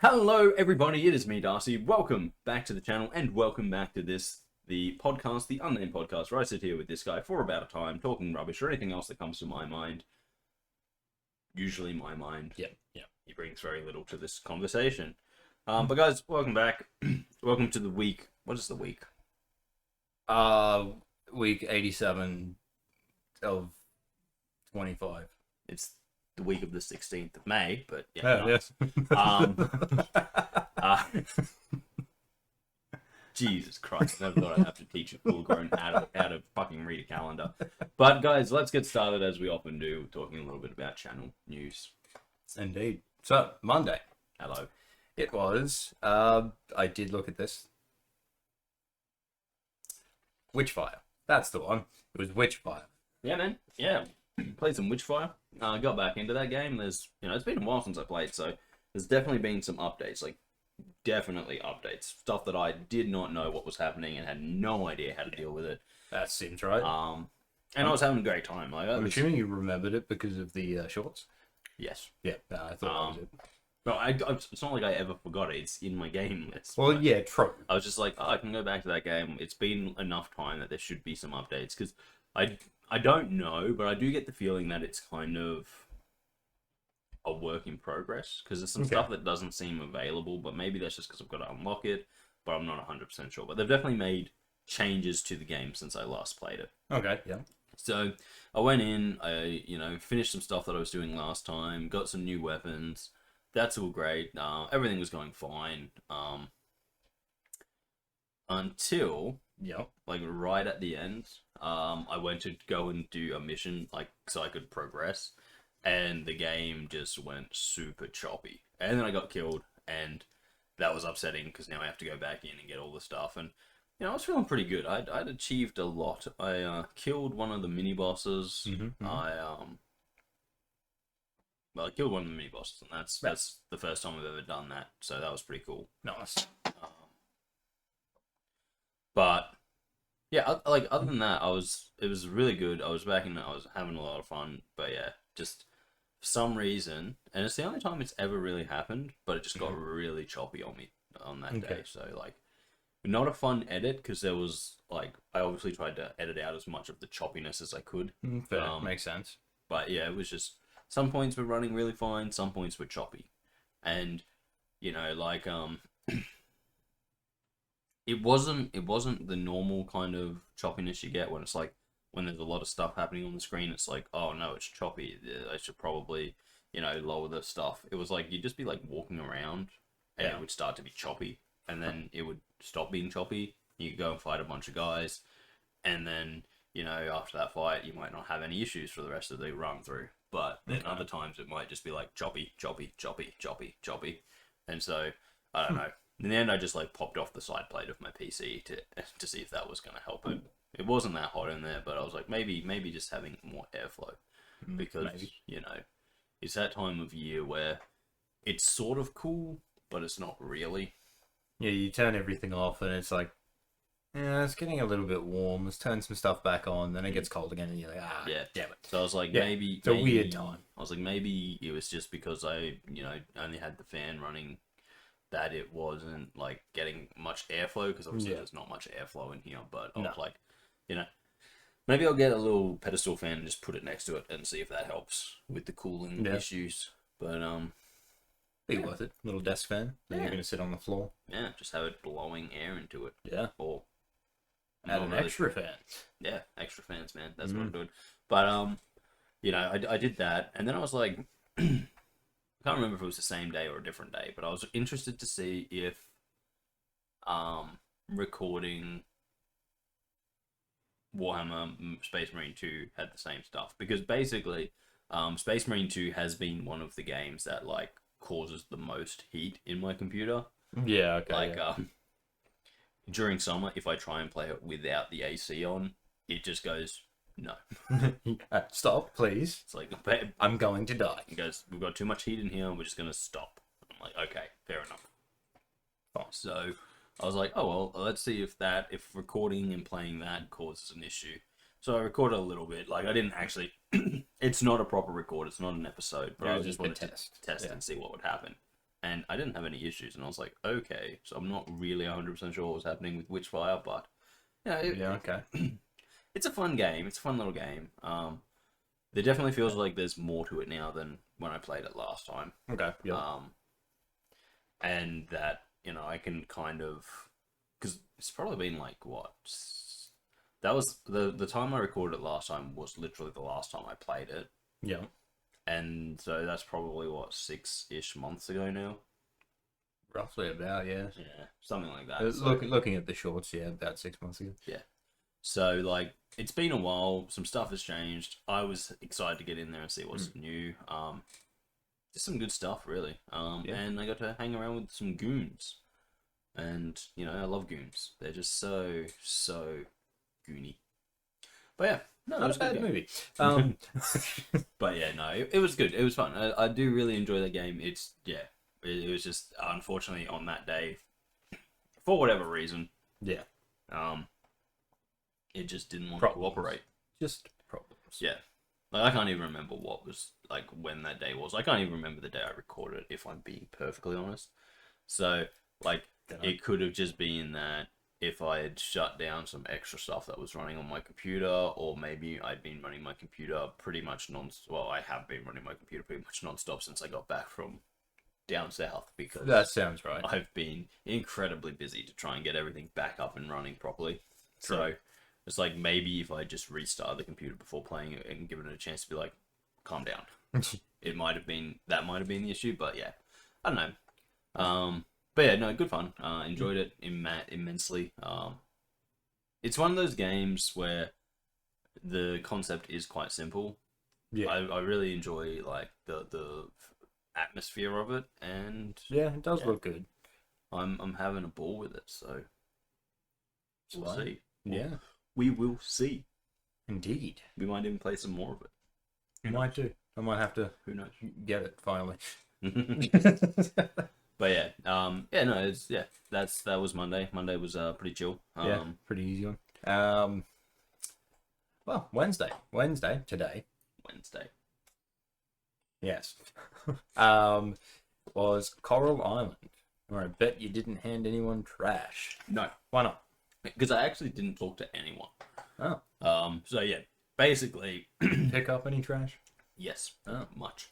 Hello everybody, it is me Darcy. Welcome back to the channel and welcome back to the podcast, the Unnamed Podcast, where I sit here with this guy for about a time, talking rubbish or anything else that comes to my mind. Usually my mind. Yep. He brings very little to this conversation. But guys, welcome back. Welcome to the week. What is the week? Week 87 of 25. It's the week of the 16th of May, but Yeah, yes. Jesus Christ, I never thought I'd have to teach a full-grown adult how to fucking read a calendar. But guys, let's get started as we often do, talking a little bit about channel news. Indeed. So, Monday. Hello. It was, I did look at this. Witchfire. That's the one. It was Witchfire. Yeah, man. Yeah. Played some Witchfire. Got back into that game. There's, it's been a while since I played, so there's definitely been some updates. Definitely updates. Stuff that I did not know what was happening and had no idea how to deal with it. That seems right. And I was having a great time. I'm assuming you remembered it because of the shorts? Yes. Yeah, I thought that was it. Well, it's not like I ever forgot it. It's in my game list. Well, yeah, true. I was just like, I can go back to that game. It's been enough time that there should be some updates. Because I don't know, but I do get the feeling that it's kind of a work in progress. Because there's some stuff that doesn't seem available, but maybe that's just because I've got to unlock it. But I'm not 100% sure. But they've definitely made changes to the game since I last played it. Okay, yeah. So I went in, I finished some stuff that I was doing last time, got some new weapons. That's all great. Everything was going fine. Until right at the end, I went to go and do a mission, so I could progress, and the game just went super choppy. And then I got killed, and that was upsetting because now I have to go back in and get all the stuff. And I was feeling pretty good. I'd achieved a lot. I killed one of the mini bosses. I killed one of the mini bosses, and that's the first time I've ever done that. So that was pretty cool. Nice. But yeah, other than that, it was really good. I was having a lot of fun. But yeah, just for some reason, and it's the only time it's ever really happened, but it just got really choppy on me on that day. So not a fun edit because there was I obviously tried to edit out as much of the choppiness as I could. Fair. Makes sense. But yeah, it was just some points were running really fine, some points were choppy, and it wasn't the normal kind of choppiness you get when it's when there's a lot of stuff happening on the screen. It's oh no, it's choppy. I should probably lower the stuff. It was you'd just be walking around and it would start to be choppy, and then it would stop being choppy. You could go and fight a bunch of guys, and then after that fight you might not have any issues for the rest of the run through. But then other times it might just be choppy, and so I don't know. In the end, I just popped off the side plate of my PC to see if that was going to help it. It wasn't that hot in there, but I was maybe just having more airflow, because it's that time of year where it's sort of cool, but it's not really. Yeah, you turn everything off and it's it's getting a little bit warm. Let's turn some stuff back on, then it gets cold again, and you're yeah, damn it. So I was maybe it's a weird time. I was maybe it was just because I only had the fan running, that it wasn't getting much airflow, because obviously there's not much airflow in here. But I was maybe I'll get a little pedestal fan and just put it next to it and see if that helps with the cooling issues. But be worth it. Little desk fan. Then you're gonna sit on the floor. Yeah, just have it blowing air into it. Yeah. Or add an extra fan. Yeah, extra fans, man. That's what I'm doing. But I did that, and then I was I can't remember if it was the same day or a different day, but I was interested to see if recording Warhammer Space Marine 2 had the same stuff, because basically Space Marine 2 has been one of the games that causes the most heat in my computer. Yeah, okay. During summer, if I try and play it without the AC on, it just goes, no. Stop, please. It's I'm going to die. It goes, we've got too much heat in here, we're just going to stop. I'm okay, fair enough. Fine. So I was oh, well, let's see if recording and playing that causes an issue. So I recorded a little bit. I didn't actually... it's not a proper record. It's not an episode. But I just wanted to test and see what would happen. and I didn't have any issues, and I was like, okay, so I'm not really 100% sure what was happening with Witchfire, but Yeah, okay. it's a fun game. It's a fun little game. There definitely feels like there's more to it now than when I played it last time. Okay. Yeah. And that I can kind of, because it's probably been like what, that was the time I recorded it last time was literally the last time I played it. Yeah. And so that's probably what, 6-ish months ago now. Roughly about, yeah. Yeah, something like that. Looking at the shorts, yeah, about 6 months ago. Yeah. So like it's been a while. Some stuff has changed. I was excited to get in there and see what's new. Just some good stuff, really. And I got to hang around with some goons, and I love goons. They're just so goony. But yeah, no, Not a bad movie. But yeah, no, it was good. It was fun. I do really enjoy that game. It was just unfortunately on that day, for whatever reason, yeah, it just didn't want to cooperate. Just problems. Yeah. Like, I can't even remember what was, like, when that day was. I can't even remember the day I recorded it, if I'm being perfectly honest. So, like, it could have just been that if I had shut down some extra stuff that was running on my computer, or maybe I'd been running my computer pretty much I have been running my computer pretty much non-stop since I got back from down south, because that sounds right. I've been incredibly busy to try and get everything back up and running properly. True. So it's like, maybe if I just restart the computer before playing it and give it a chance to be like, calm down. That might have been the issue, but yeah, I don't know. But yeah, no, good fun. Enjoyed it immensely. It's one of those games where the concept is quite simple. Yeah, I really enjoy like the atmosphere of it, and yeah, it does look good. I'm having a ball with it, so we'll see. Yeah, we will see. Indeed. We might even play some more of it. You might do. I might have to. Who knows? Get it finally. But yeah, that was Monday. Monday was pretty chill. Yeah, pretty easy one. Well, Wednesday today. Wednesday. Yes. Was Coral Island, where I bet you didn't hand anyone trash. No. Why not? Because I actually didn't talk to anyone. Oh. So yeah, basically. Pick up any trash? Yes. Much.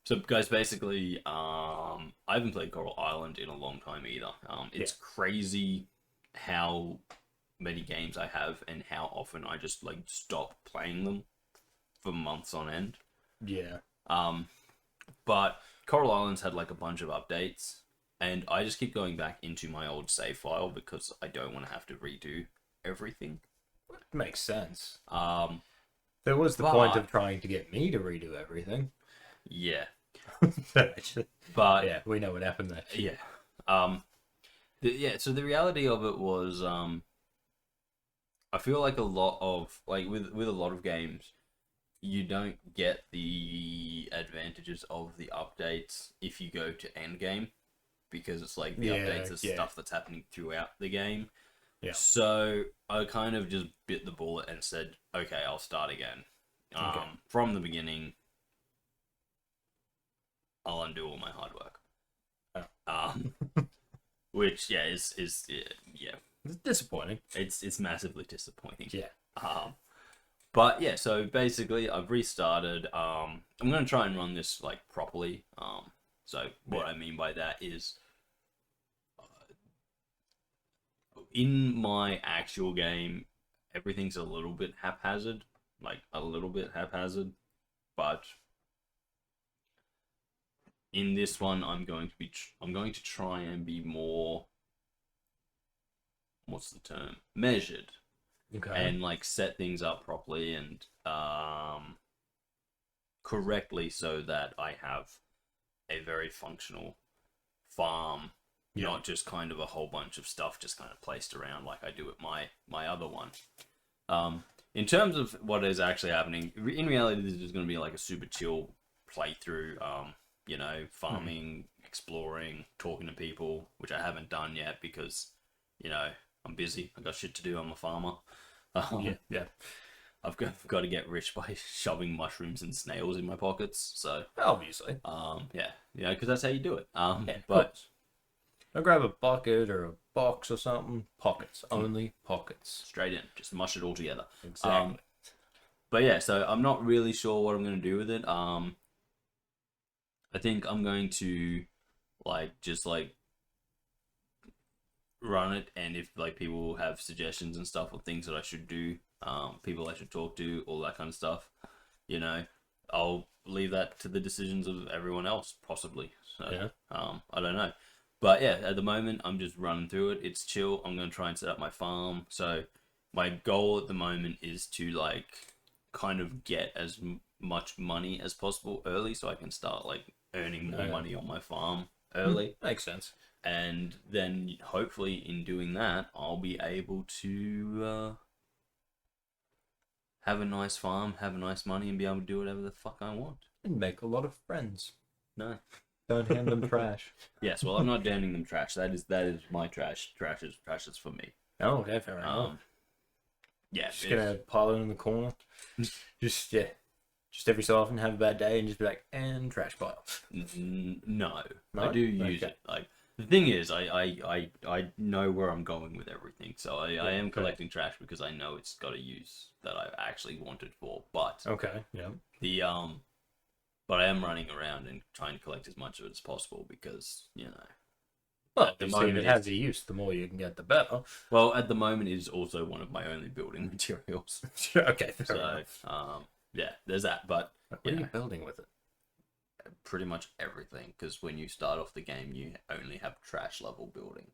So guys, basically, I haven't played Coral Island in a long time either. It's crazy how many games I have and how often I just like stop playing them for months on end. Yeah. But Coral Island's had like a bunch of updates, and I just keep going back into my old save file because I don't want to have to redo everything. Makes sense. There was the point of trying to get me to redo everything. Yeah. But yeah, we know what happened there. Yeah. So the reality of it was, I feel like a lot of with a lot of games, you don't get the advantages of the updates if you go to endgame, because it's like the updates are stuff that's happening throughout the game. Yeah. So I kind of just bit the bullet and said, okay, I'll start again. From the beginning. I'll undo all my hard work. Which is It's disappointing. It's massively disappointing. Yeah. But yeah, so basically I've restarted. I'm gonna try and run this like properly. So what I mean by that is, in my actual game, everything's a little bit haphazard, but in this one, I'm going to try and be more, what's the term? Measured. Okay. And like set things up properly and correctly, so that I have a very functional farm, not just kind of a whole bunch of stuff just kind of placed around like I do at my other one. In terms of what is actually happening, in reality, this is going to be like a super chill playthrough. Farming, exploring, talking to people, which I haven't done yet because, I'm busy. I got shit to do. I'm a farmer. Yeah. got to get rich by shoving mushrooms and snails in my pockets. So Obviously. yeah, because that's how you do it. Yeah, But I'll grab a bucket or a box or something. Pockets. Only pockets. straight in, just mush it all together. Exactly. But yeah, so I'm not really sure what I'm gonna do with it. I think I'm going to just run it, and if people have suggestions and stuff or things that I should do, people I should talk to, all that kind of stuff, I'll leave that to the decisions of everyone else, possibly. So Yeah. I don't know. But yeah, at the moment I'm just running through it. It's chill. I'm gonna try and set up my farm. So my goal at the moment is to kind of get as much money as possible early, so I can start earning more money on my farm early. Makes sense. And then hopefully in doing that, I'll be able to have a nice farm, have a nice money, and be able to do whatever the fuck I want. And make a lot of friends. No. Don't hand them trash. Yes, well, I'm not handing them trash. That is my trash. Trash is for me. Oh, okay, fair enough. Yeah. Just gonna pile it in the corner. Just every so often have a bad day and just be like, and trash pile. No, No? I do use Okay. it. The thing is, I know where I'm going with everything, so I am okay. collecting trash because I know it's got a use that I actually wanted for. But Okay, yeah. but I am running around and trying to collect as much of it as possible because Well, at the if moment it has a use, the more you can get, the better. well, at the moment it is also one of my only building materials. Okay, fair So enough. yeah, there's that. But What are you building with it? pretty much everything, because when you start off the game you only have trash level building,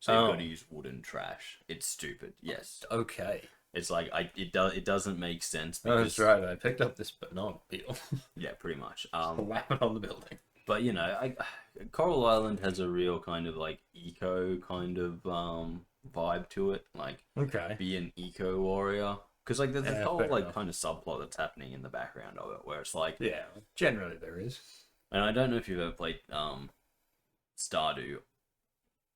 so you've got to use wooden trash. It's stupid. Yes. Okay. It's it doesn't make sense Oh, because that's right. I picked up this banana peel. yeah, pretty much. Slap it on the building. But Coral Island has a real kind of eco kind of vibe to it. Okay. Be an eco warrior, because there's this Yeah, whole fair enough. kind of subplot that's happening in the background of it, where it's Yeah, generally there is. and I don't know if you've ever played Stardew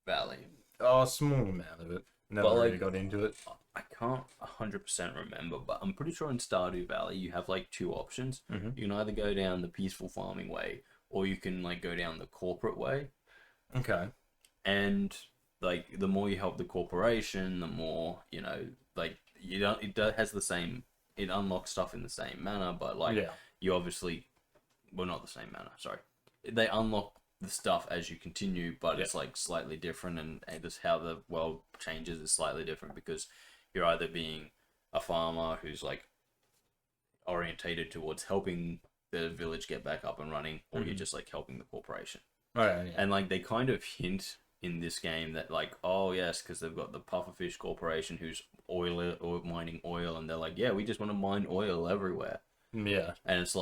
Valley. Oh, a small amount of it. Never But, really got into it. I can't 100% remember, but I'm pretty sure in Stardew Valley you have two options. Mhm. You can either go down the peaceful farming way, or you can go down the corporate way. Okay. And the more you help the corporation, the more you don't. Has the same. It unlocks stuff in the same manner, but yeah. you obviously, well, not the same manner. Sorry, they unlock the stuff as you continue, but it's slightly different, and just how the world changes is slightly different because you're either being a farmer who's orientated towards helping the village get back up and running, or you're just helping the corporation. Oh, yeah. And they kind of hint in this game that oh yes, because they've got the pufferfish corporation who's mining oil, and they're yeah, we just want to mine oil everywhere. Yeah. And it's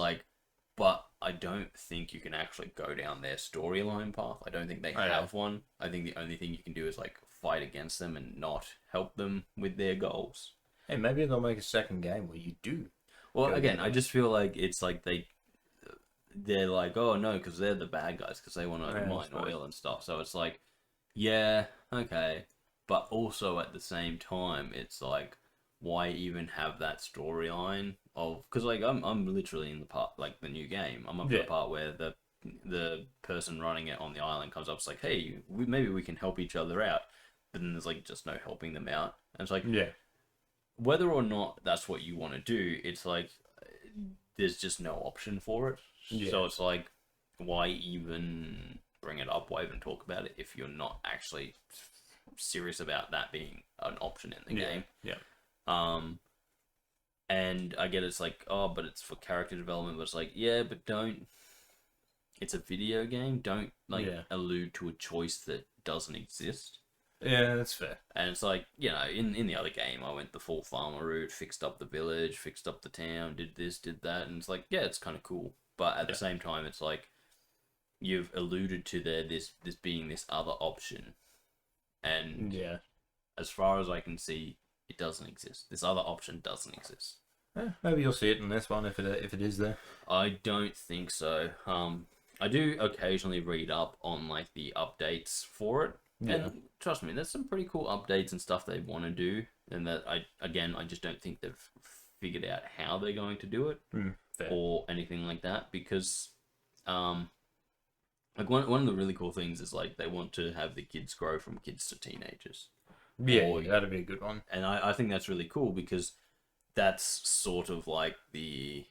but I don't think you can actually go down their storyline path. I don't think they have one. I think the only thing you can do is fight against them and not help them with their goals. Hey, maybe they'll make a second game where you do. Well, again, I just feel it's they're oh no, because they're the bad guys because they want to mine oil and stuff. So it's yeah, okay, but also at the same time, it's why even have that storyline of, because I'm literally in the part the new game. I'm up to the part where the person running it on the island comes up, it's hey, maybe we can help each other out, but then there's just no helping them out, and it's yeah. whether or not that's what you want to do, it's there's just no option for it. Yeah. So it's why even bring it up? Why even talk about it if you're not actually serious about that being an option in the game? Yeah. And I get it's oh, but it's for character development, but it's yeah, but don't. It's a video game. Don't allude to a choice that doesn't exist. Yeah, that's fair. And it's in the other game, I went the full farmer route, fixed up the village, fixed up the town, did this, did that, and it's yeah, it's kind of cool. But at the same time, it's you've alluded to this being this other option, and as far as I can see, it doesn't exist. This other option doesn't exist. Maybe you'll see it in this one if it is there. I don't think so. I do occasionally read up on the updates for it. Yeah. And trust me, there's some pretty cool updates and stuff they want to do, and that I just don't think they've figured out how they're going to do it or anything like that, because like one of the really cool things is like they want to have the kids grow from kids to teenagers. Yeah, that'd be a good one. And I think that's really cool, because that's sort of like the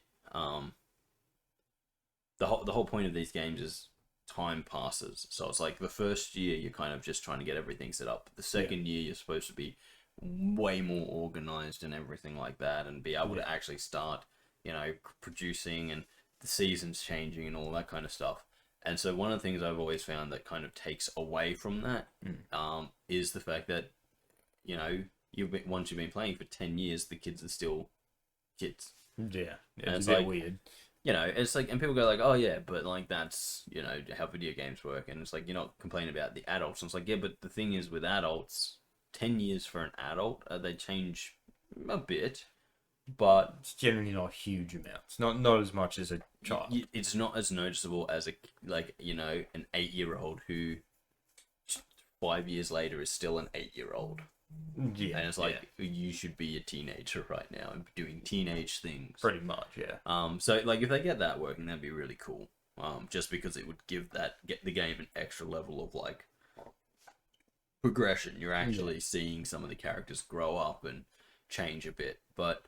whole point of these games is time passes. So it's like the first year you're kind of just trying to get everything set up. The second year you're supposed to be way more organized and everything like that, and be able to actually start, you know, producing, and the seasons changing and all that kind of stuff. And so one of the things I've always found that kind of takes away from that is the fact that, you know, once you've been playing for 10 years, the kids are still kids. Yeah, it's a bit like, weird. You know, it's like, and people go like, oh yeah, but like that's, you know, how video games work. And it's like, you're not complaining about the adults. And it's like, yeah, but the thing is with adults, 10 years for an adult, they change a bit, but it's generally not huge amounts. Not as much as a child. It's not as noticeable as you know, an 8-year-old who 5 years later is still an 8-year-old. Yeah, and it's like, you should be a teenager right now and doing teenage things. Pretty much, yeah. So like if they get that working, that'd be really cool. Just because it would get the game an extra level of like progression. You're actually seeing some of the characters grow up and change a bit, but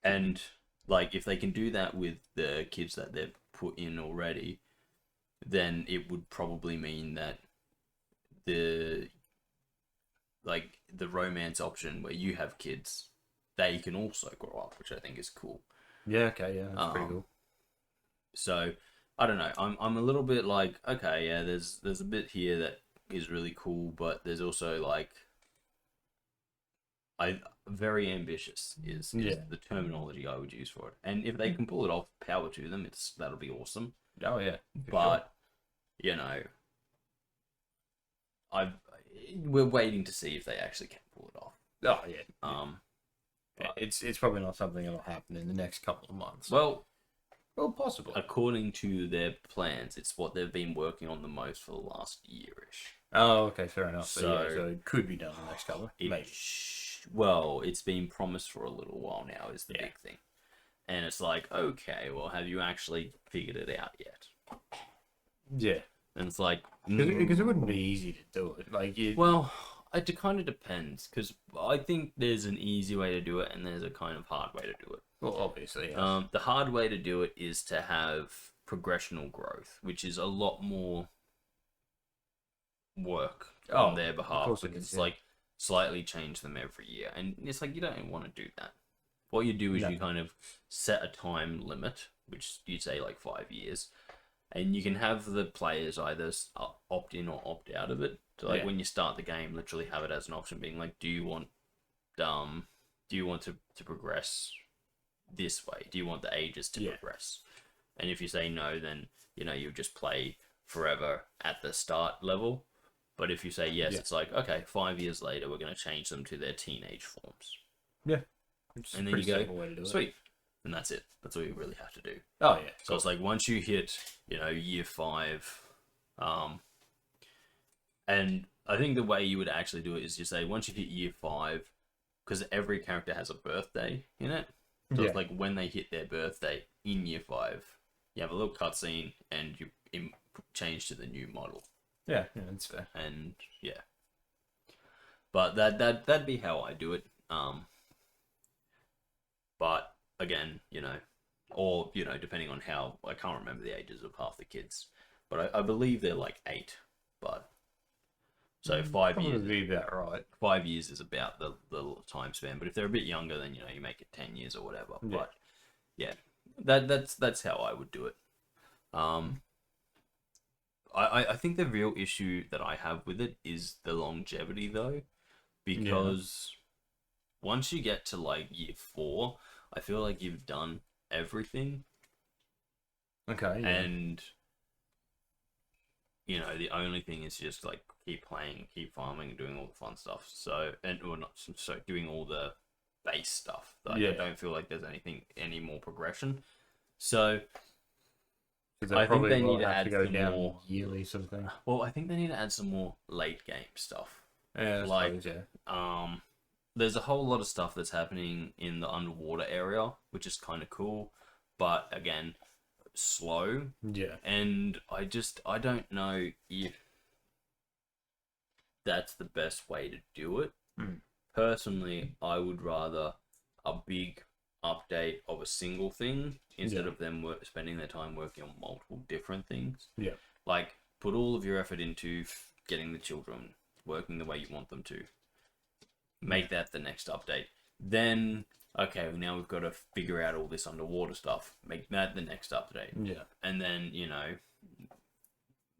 and like if they can do that with the kids that they've put in already, then it would probably mean that the romance option where you have kids, they can also grow up, which I think is cool. Yeah, okay, yeah, that's pretty cool. So I don't know. I'm a little bit like, okay, yeah, there's a bit here that is really cool, but there's also like, very ambitious is the terminology I would use for it. And if they can pull it off, power to them. That'll be awesome. Oh yeah, but you know, we're waiting to see if they actually can pull it off. Oh yeah. It's probably not something that'll happen in the next couple of months. Well, possibly. According to their plans, it's what they've been working on the most for the last year-ish. Oh, okay, fair enough. So it could be done in the next couple. Maybe. Well, it's been promised for a little while now, is the big thing. And it's like, okay, well, have you actually figured it out yet? Yeah. And it's like... Because it wouldn't be easy to do it. Like, well, it kind of depends, because I think there's an easy way to do it, and there's a kind of hard way to do it. Well, obviously, yes. The hard way to do it is to have progressional growth, which is a lot more work on their behalf. Because like slightly change them every year, and it's like you don't want to do that. What you do is you kind of set a time limit, which you say like 5 years, and you can have the players either opt in or opt out of it. So like when you start the game, literally have it as an option, being like, do you want to progress this way? Do you want the ages to progress? And if you say no, then you know you just play forever at the start level. But if you say yes, it's like, okay, 5 years later, we're going to change them to their teenage forms. Yeah. And then you go, sweet. And that's it. That's all you really have to do. Oh, yeah. So it's like once you hit, you know, year 5, and I think the way you would actually do it is you say, once you hit year 5, because every character has a birthday in it. So it's like when they hit their birthday in year 5, you have a little cutscene and you change to the new model. Yeah, that's fair. And but that'd be how I do it. But again, you know, or you know, depending on how, I can't remember the ages of half the kids, but I believe they're like 8. But so 5 years would be about right. 5 years is about the time span. But if they're a bit younger, then you know you make it 10 years or whatever. Yeah. But yeah, that's how I would do it. I think the real issue that I have with it is the longevity, though, because once you get to like year 4, I feel like you've done everything. Okay. Yeah. And you know, the only thing is just like keep playing, keep farming, and doing all the fun stuff. Doing all the base stuff. I don't feel like there's any more progression. So I think they need to add some more yearly sort of thing. Well, I think they need to add some more late game stuff. Yeah, like there's a whole lot of stuff that's happening in the underwater area, which is kind of cool, but again, slow. Yeah. And I don't know if that's the best way to do it. Personally, I would rather a big update of a single thing instead of them spending their time working on multiple different things. Yeah. Like, put all of your effort into getting the children working the way you want them to. Make that the next update. Then, okay, now we've got to figure out all this underwater stuff. Make that the next update. Yeah. And then,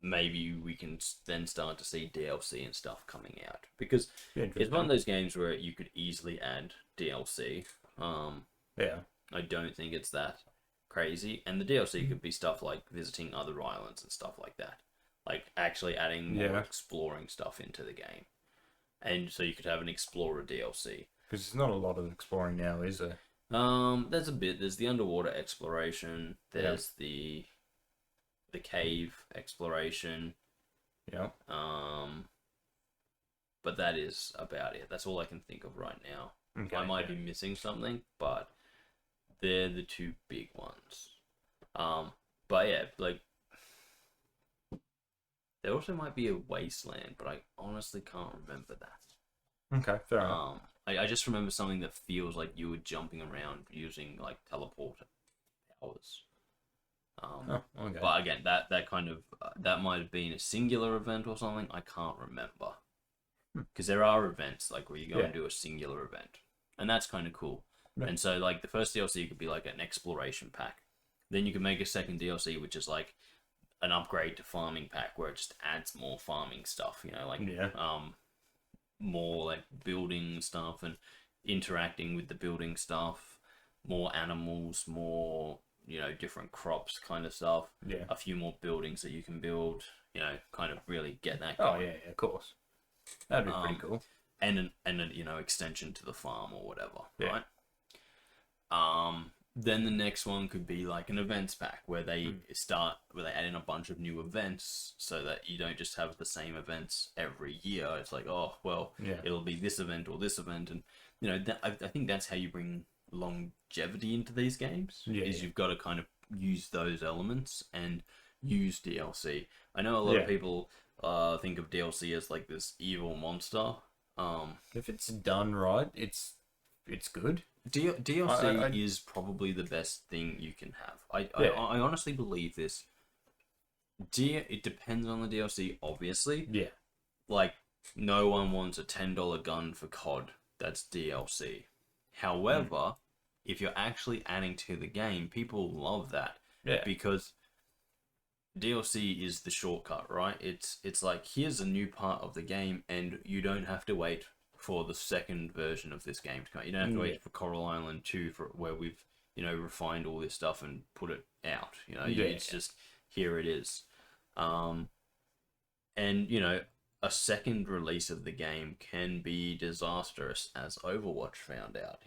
maybe we can then start to see DLC and stuff coming out. Because it's one of those games where you could easily add DLC. Yeah. I don't think it's that crazy. And the DLC could be stuff like visiting other islands and stuff like that. Like actually adding more exploring stuff into the game. And so you could have an Explorer DLC. Because there's not a lot of exploring now, is there? There's a bit. There's the underwater exploration. There's the cave exploration. Yeah. But that is about it. That's all I can think of right now. Okay, I might be missing something, but they're the two big ones. But yeah, like there also might be a wasteland, but I honestly can't remember that. Okay, fair enough. I just remember something that feels like you were jumping around using like teleport powers. Okay. But again, that kind of that might have been a singular event or something. I can't remember because there are events like where you go and do a singular event, and that's kind of cool. Yeah. And so like the first DLC could be like an exploration pack. Then you can make a second DLC which is like an upgrade to farming pack where it just adds more farming stuff. More like building stuff and interacting with the building stuff, more animals, more different crops kind of stuff. Yeah. A few more buildings that you can build, kind of really get that going. Oh yeah, of course. That'd be pretty cool. And an extension to the farm or whatever, right? Then the next one could be like an events pack where they add in a bunch of new events so that you don't just have the same events every year. It's like, oh, well, it'll be this event or this event. And, I think that's how you bring longevity into these games you've got to kind of use those elements and use DLC. I know a lot of people think of DLC as like this evil monster. If it's done right, it's good. DLC is probably the best thing you can have. I honestly believe this. It depends on the DLC, obviously. Yeah. Like, no one wants a $10 gun for COD. That's DLC. However, if you're actually adding to the game, people love that. Yeah. Because DLC is the shortcut, right? It's like, here's a new part of the game, and you don't have to wait for the second version of this game to come out. You don't have to wait for Coral Island 2 where we've, refined all this stuff and put it out. It's just, here it is. And, a second release of the game can be disastrous, as Overwatch found out,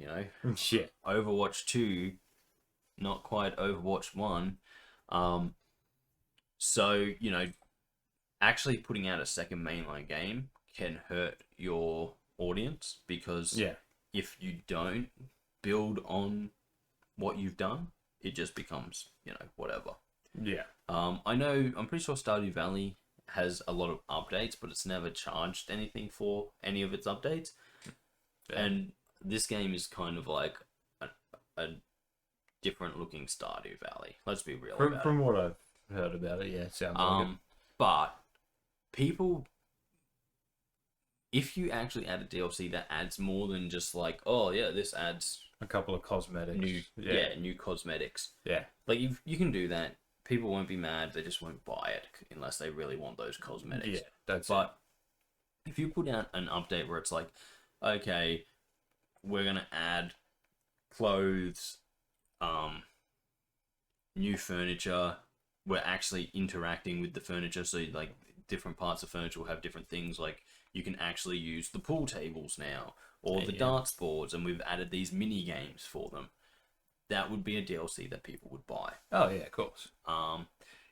Shit. Overwatch 2, not quite Overwatch 1. So, actually putting out a second mainline game can hurt your audience because if you don't build on what you've done, it just becomes, whatever. Yeah. I'm pretty sure Stardew Valley has a lot of updates, but it's never charged anything for any of its updates. Yeah. And this game is kind of like a different looking Stardew Valley. Let's be real about it. From what I've heard about it, it sounds like it. But people, if you actually add a DLC that adds more than just like, oh yeah, this adds a couple of cosmetics, new cosmetics. Yeah, like you can do that. People won't be mad. They just won't buy it unless they really want those cosmetics. Yeah, that's but if you put out an update where it's like, okay, we're gonna add clothes, new furniture. We're actually interacting with the furniture, so like different parts of furniture will have different things. Like you can actually use the pool tables now, or the darts boards, and we've added these mini games for them. That would be a DLC that people would buy. Oh yeah, of course.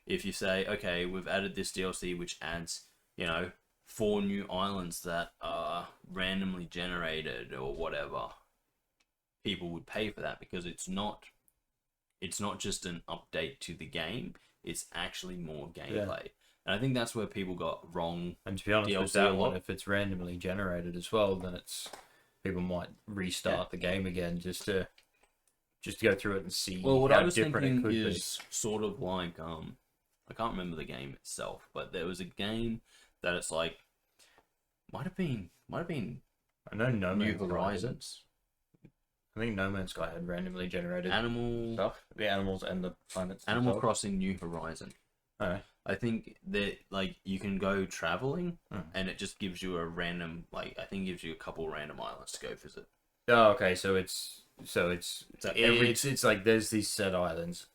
If you say, okay, we've added this DLC which adds, 4 new islands that are randomly generated or whatever, people would pay for that because it's not just an update to the game, it's actually more gameplay. And I think that's where people got wrong. And to be honest DLC with that a lot. one, if it's randomly generated as well, then it's people might restart the game again just to go through it and see Well, what how I was different it thinking could is sort of like I can't remember the game itself, but there was a game that it's like might have been be. I know No New Man's Sky. Horizons. I think No Man's Sky had randomly generated stuff, the animals and the planets. Animal themselves. Crossing New Horizon. Oh. I think that like you can go traveling and it just gives you a random I think it gives you a couple random islands to go visit. Oh, okay. So it's like there's these set islands.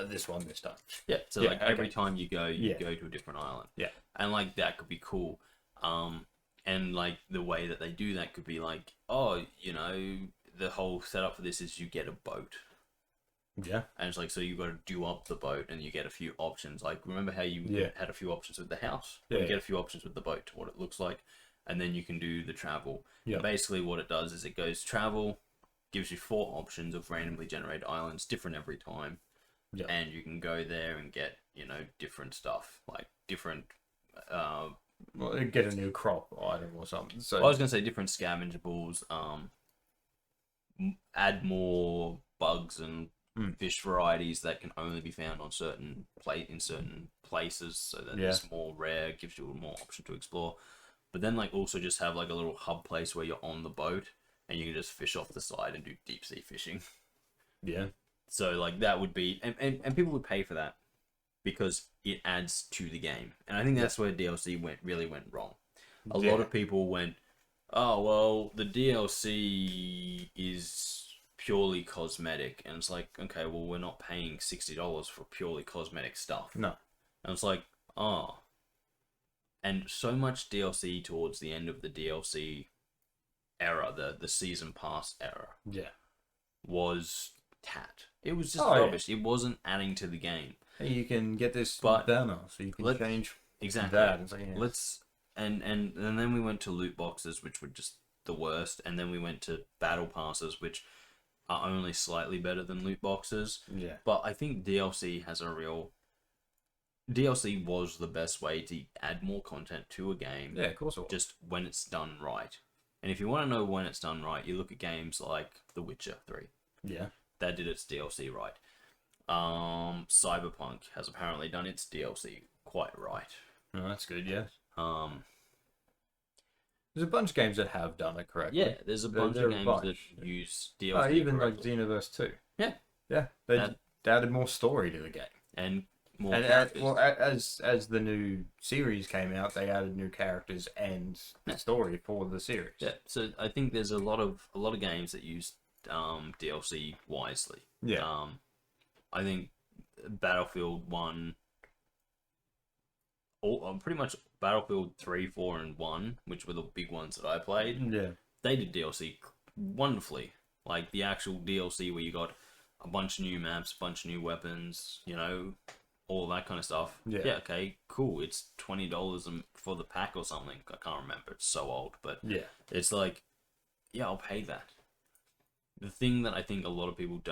This one this time. Yeah. So like every time you go to a different island. Yeah. And like that could be cool. And like the way that they do that could be like, oh, you know, the whole setup for this is you get a boat. Yeah. And it's like, so you got to do up the boat and you get a few options. Like, remember how you had a few options with the house? Yeah. You get a few options with the boat to what it looks like. And then you can do the travel. Yeah. Basically, what it does is it goes travel, gives you 4 options of randomly generated islands, different every time. Yeah. And you can go there and get, you know, different stuff. Like, different... well, get a new crop item or something. So I was going to say different scavengeables, add more bugs and fish varieties that can only be found on certain places, so that it's more rare, gives you more option to explore. But then like also just have like a little hub place where you're on the boat and you can just fish off the side and do deep sea fishing. Yeah. So like that would be and people would pay for that because it adds to the game. And I think that's where DLC really went wrong. A lot of people went, oh well, the DLC is purely cosmetic, and it's like, okay, well, we're not paying $60 for purely cosmetic stuff. No. And it's like, oh. And so much DLC towards the end of the DLC era, the season pass era, was tat. It was just rubbish. It wasn't adding to the game. Hey, you can get this But banner, so you can change that. It's like, Let's and then we went to loot boxes, which were just the worst, and then we went to battle passes, which are only slightly better than loot boxes. Yeah. But I think DLC was the best way to add more content to a game. Yeah, of course it was. Just when it's done right. And if you want to know when it's done right, you look at games like The Witcher 3. Yeah. That did its DLC right. Cyberpunk has apparently done its DLC quite right. Oh, that's good, yes. There's a bunch of games that have done it correctly. Yeah, there's a bunch of games that use DLC. Oh, even correctly. like Xenoverse 2. Yeah. Yeah. They added more story to the game. And more characters. As the new series came out, they added new characters and the story for the series. Yeah, so I think there's a lot of games that use DLC wisely. Yeah. I think Battlefield 1, pretty much Battlefield 3, 4, and 1, which were the big ones that I played. Yeah. They did DLC wonderfully. Like the actual DLC where you got a bunch of new maps, a bunch of new weapons, you know, all that kind of stuff. Yeah. Okay, cool. It's $20 for the pack or something. I can't remember. It's so old, but it's like, yeah, I'll pay that. The thing that I think a lot of people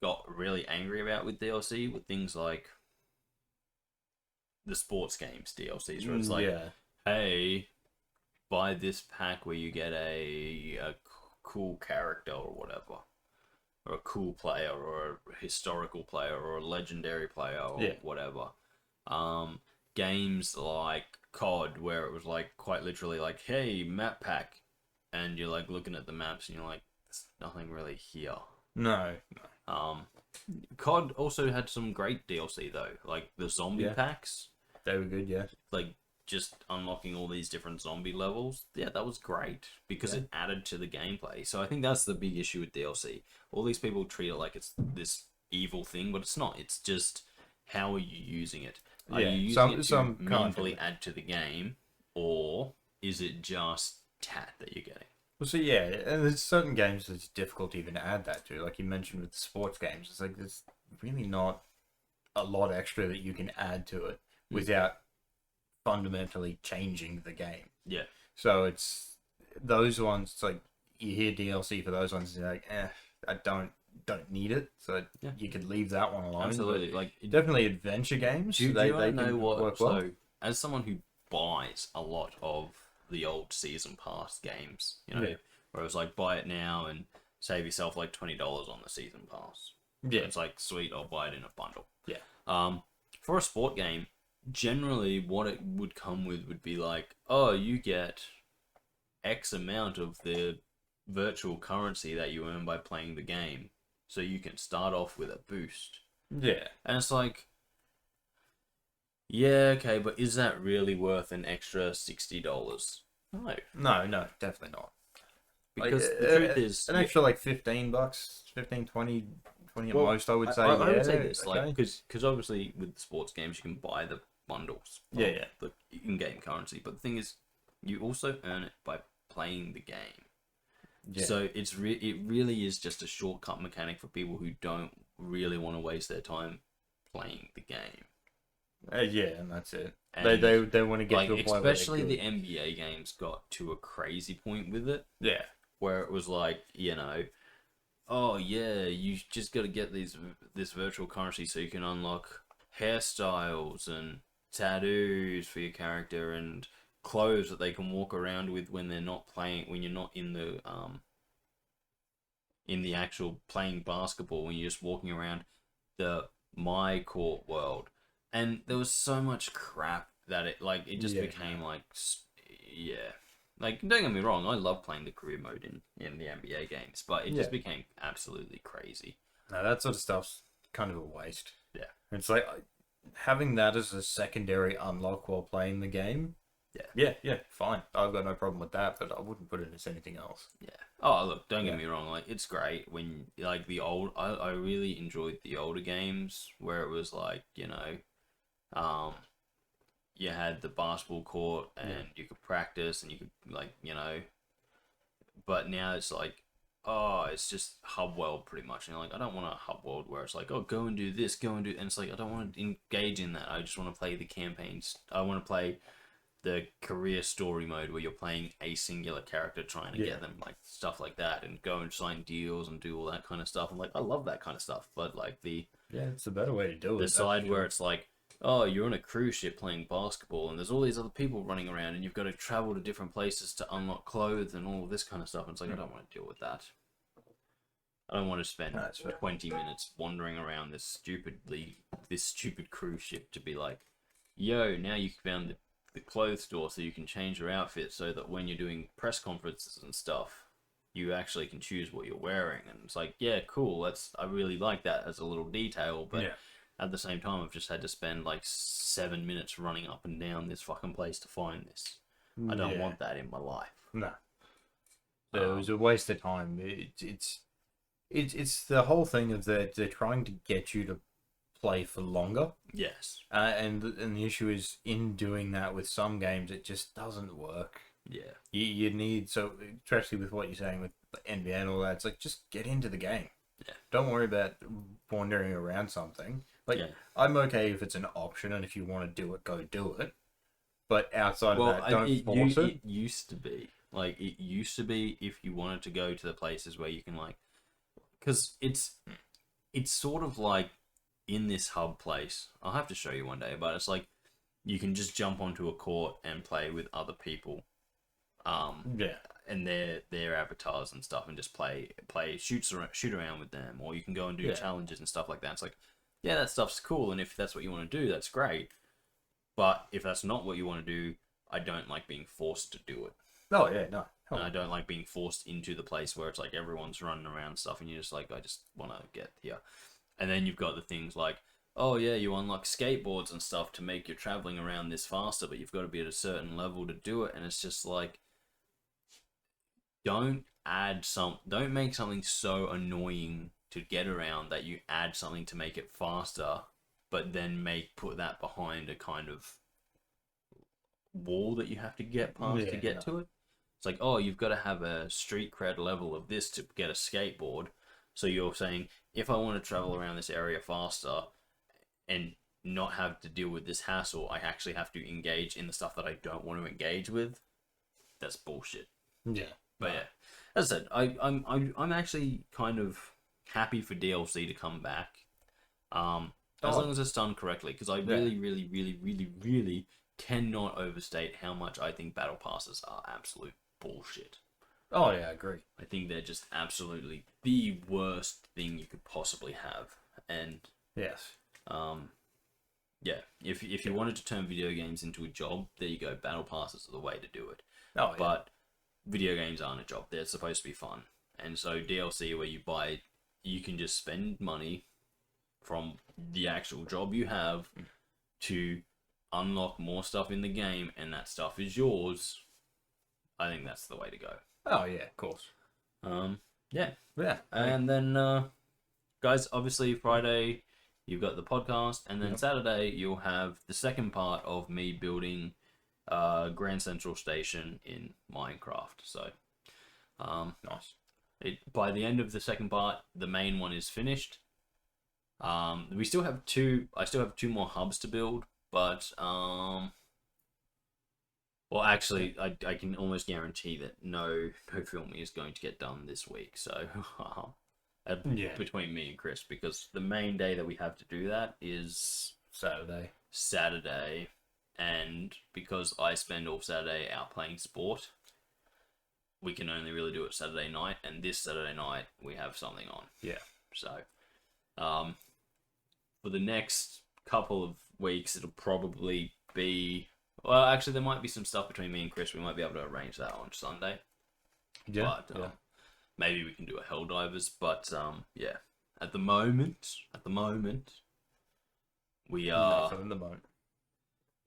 got really angry about with DLC were things like the sports games DLCs, where it's like, hey, buy this pack where you get a cool character or whatever, or a cool player, or a historical player, or a legendary player, or whatever. Games like COD, where it was like quite literally like, hey, map pack, and you're like looking at the maps and you're like, there's nothing really here. No. COD also had some great DLC though, like the zombie packs. They were good, yeah. Like just unlocking all these different zombie levels. Yeah, that was great because it added to the gameplay. So I think that's the big issue with DLC. All these people treat it like it's this evil thing, but it's not. It's just how are you using it? Are you using it to meaningfully add to the game, or is it just tat that you're getting? Well, so yeah, and there's certain games that's difficult even to add that to. Like you mentioned with the sports games, it's like there's really not a lot extra that you can add to it without fundamentally changing the game. Yeah. So it's those ones. It's like you hear DLC for those ones, and you're like, I don't need it. So Yeah. you could leave that one alone. Absolutely. Like Definitely adventure games. Do you they know can what? work well. So, as someone who buys a lot of the old season pass games, you know, Yeah. where it was like buy it now and save yourself like $20 on the season pass. Yeah. It's like sweet, I'll buy it in a bundle. Yeah. For a sport game, generally what it would come with would be like, oh, you get X amount of the virtual currency that you earn by playing the game, so you can start off with a boost. Yeah. And it's like, yeah, okay, but is that really worth an extra $60? No. No, definitely not. Because the truth is, an extra like $15, 15, 20 at most, I would say. I yeah, would say this, okay. like, because obviously with sports games you can buy the bundles, Yeah. the in-game currency. But the thing is, you also earn it by playing the game. Yeah. So it really is just a shortcut mechanic for people who don't really want to waste their time playing the game. Yeah, and that's it. And They want to get like, to a point especially where the NBA games got to a crazy point with it, yeah. where it was like, you know, oh yeah, you just got to get this virtual currency so you can unlock hairstyles and tattoos for your character and clothes that they can walk around with when they're not playing, when you're not in the actual playing basketball, when you're just walking around the my court world. And there was so much crap that it just Yeah. became like, yeah. Like, don't get me wrong, I love playing the career mode in the NBA games, but it just became absolutely crazy. No, that sort of stuff's kind of a waste. Yeah. It's like having that as a secondary unlock while playing the game. Yeah, fine. I've got no problem with that, but I wouldn't put it as anything else. Yeah. Oh, look, don't get me wrong. Like, it's great when, like, I really enjoyed the older games where it was like, you know, you had the basketball court and you could practice and you could, like, you know, but now it's like, oh, it's just hub world pretty much. And you're like, I don't want a hub world where it's like, oh, go and do this, and it's like, I don't want to engage in that. I just want to play the campaigns. I want to play the career story mode where you're playing a singular character trying to get them, like, stuff like that, and go and sign deals and do all that kind of stuff. I'm like, I love that kind of stuff, but like it's a better way to do it. The side where it's like, oh, you're on a cruise ship playing basketball and there's all these other people running around and you've got to travel to different places to unlock clothes and all this kind of stuff. And it's like, I don't want to deal with that. I don't want to spend 20 minutes wandering around this stupid cruise ship to be like, yo, now you found the clothes store so you can change your outfit so that when you're doing press conferences and stuff, you actually can choose what you're wearing. And it's like, yeah, cool. I really like that as a little detail, but at the same time, I've just had to spend like 7 minutes running up and down this fucking place to find this. I don't want that in my life. No. So it was a waste of time. It's the whole thing of that they're trying to get you to play for longer. Yes. And the issue is in doing that with some games, it just doesn't work. Yeah. You need, so especially with what you're saying with NBA and all that, it's like, just get into the game. Yeah. Don't worry about wandering around something. Like, I'm okay if it's an option, and if you want to do it, go do it. But outside of that, don't force it. It used to be. Like, it used to be if you wanted to go to the places where you can, like... Because it's sort of like in this hub place. I'll have to show you one day, but it's like you can just jump onto a court and play with other people. And their avatars and stuff, and just shoot around with them, or you can go and do challenges and stuff like that. It's like, yeah, that stuff's cool, and if that's what you want to do, that's great. But if that's not what you want to do, I don't like being forced to do it. Oh yeah, no. And I don't like being forced into the place where it's like everyone's running around and stuff, and you're just like, I just want to get here. And then you've got the things like, oh yeah, you unlock skateboards and stuff to make your traveling around this faster, but you've got to be at a certain level to do it, and it's just like, don't make something so annoying to get around that you add something to make it faster, but then put that behind a kind of wall that you have to get past to get to it. It's like, oh, you've got to have a street cred level of this to get a skateboard. So you're saying, if I want to travel around this area faster, and not have to deal with this hassle. I actually have to engage in the stuff that I don't want to engage with. That's bullshit. Yeah. But yeah, as I said, I'm actually kind of happy for DLC to come back. As long as it's done correctly, because I really cannot overstate how much I think battle passes are absolute bullshit. Oh yeah, I agree. I think they're just absolutely the worst thing you could possibly have. And yes, yeah, if you wanted to turn video games into a job, there you go. Battle passes are the way to do it. Oh yeah. But video games aren't a job. They're supposed to be fun. And so DLC, where you can just spend money from the actual job you have to unlock more stuff in the game, and that stuff is yours. I think that's the way to go. Oh yeah, of course. Yeah. Yeah. And then, guys, obviously Friday you've got the podcast, and then Saturday you'll have the second part of me building Grand Central Station in Minecraft. So, nice. By the end of the second part, the main one is finished. We still have I still have 2 more hubs to build, but well, actually, I can almost guarantee that no filming is going to get done this week. So, between me and Kris, because the main day that we have to do that is Saturday, and because I spend all Saturday out playing sport, we can only really do it Saturday night, and this Saturday night we have something on. Yeah. So, for the next couple of weeks, it'll probably be... Well, actually, there might be some stuff between me and Kris. We might be able to arrange that on Sunday. Yeah. But, maybe we can do a Helldivers. But, yeah. At the moment, we are... Nothing in the moment.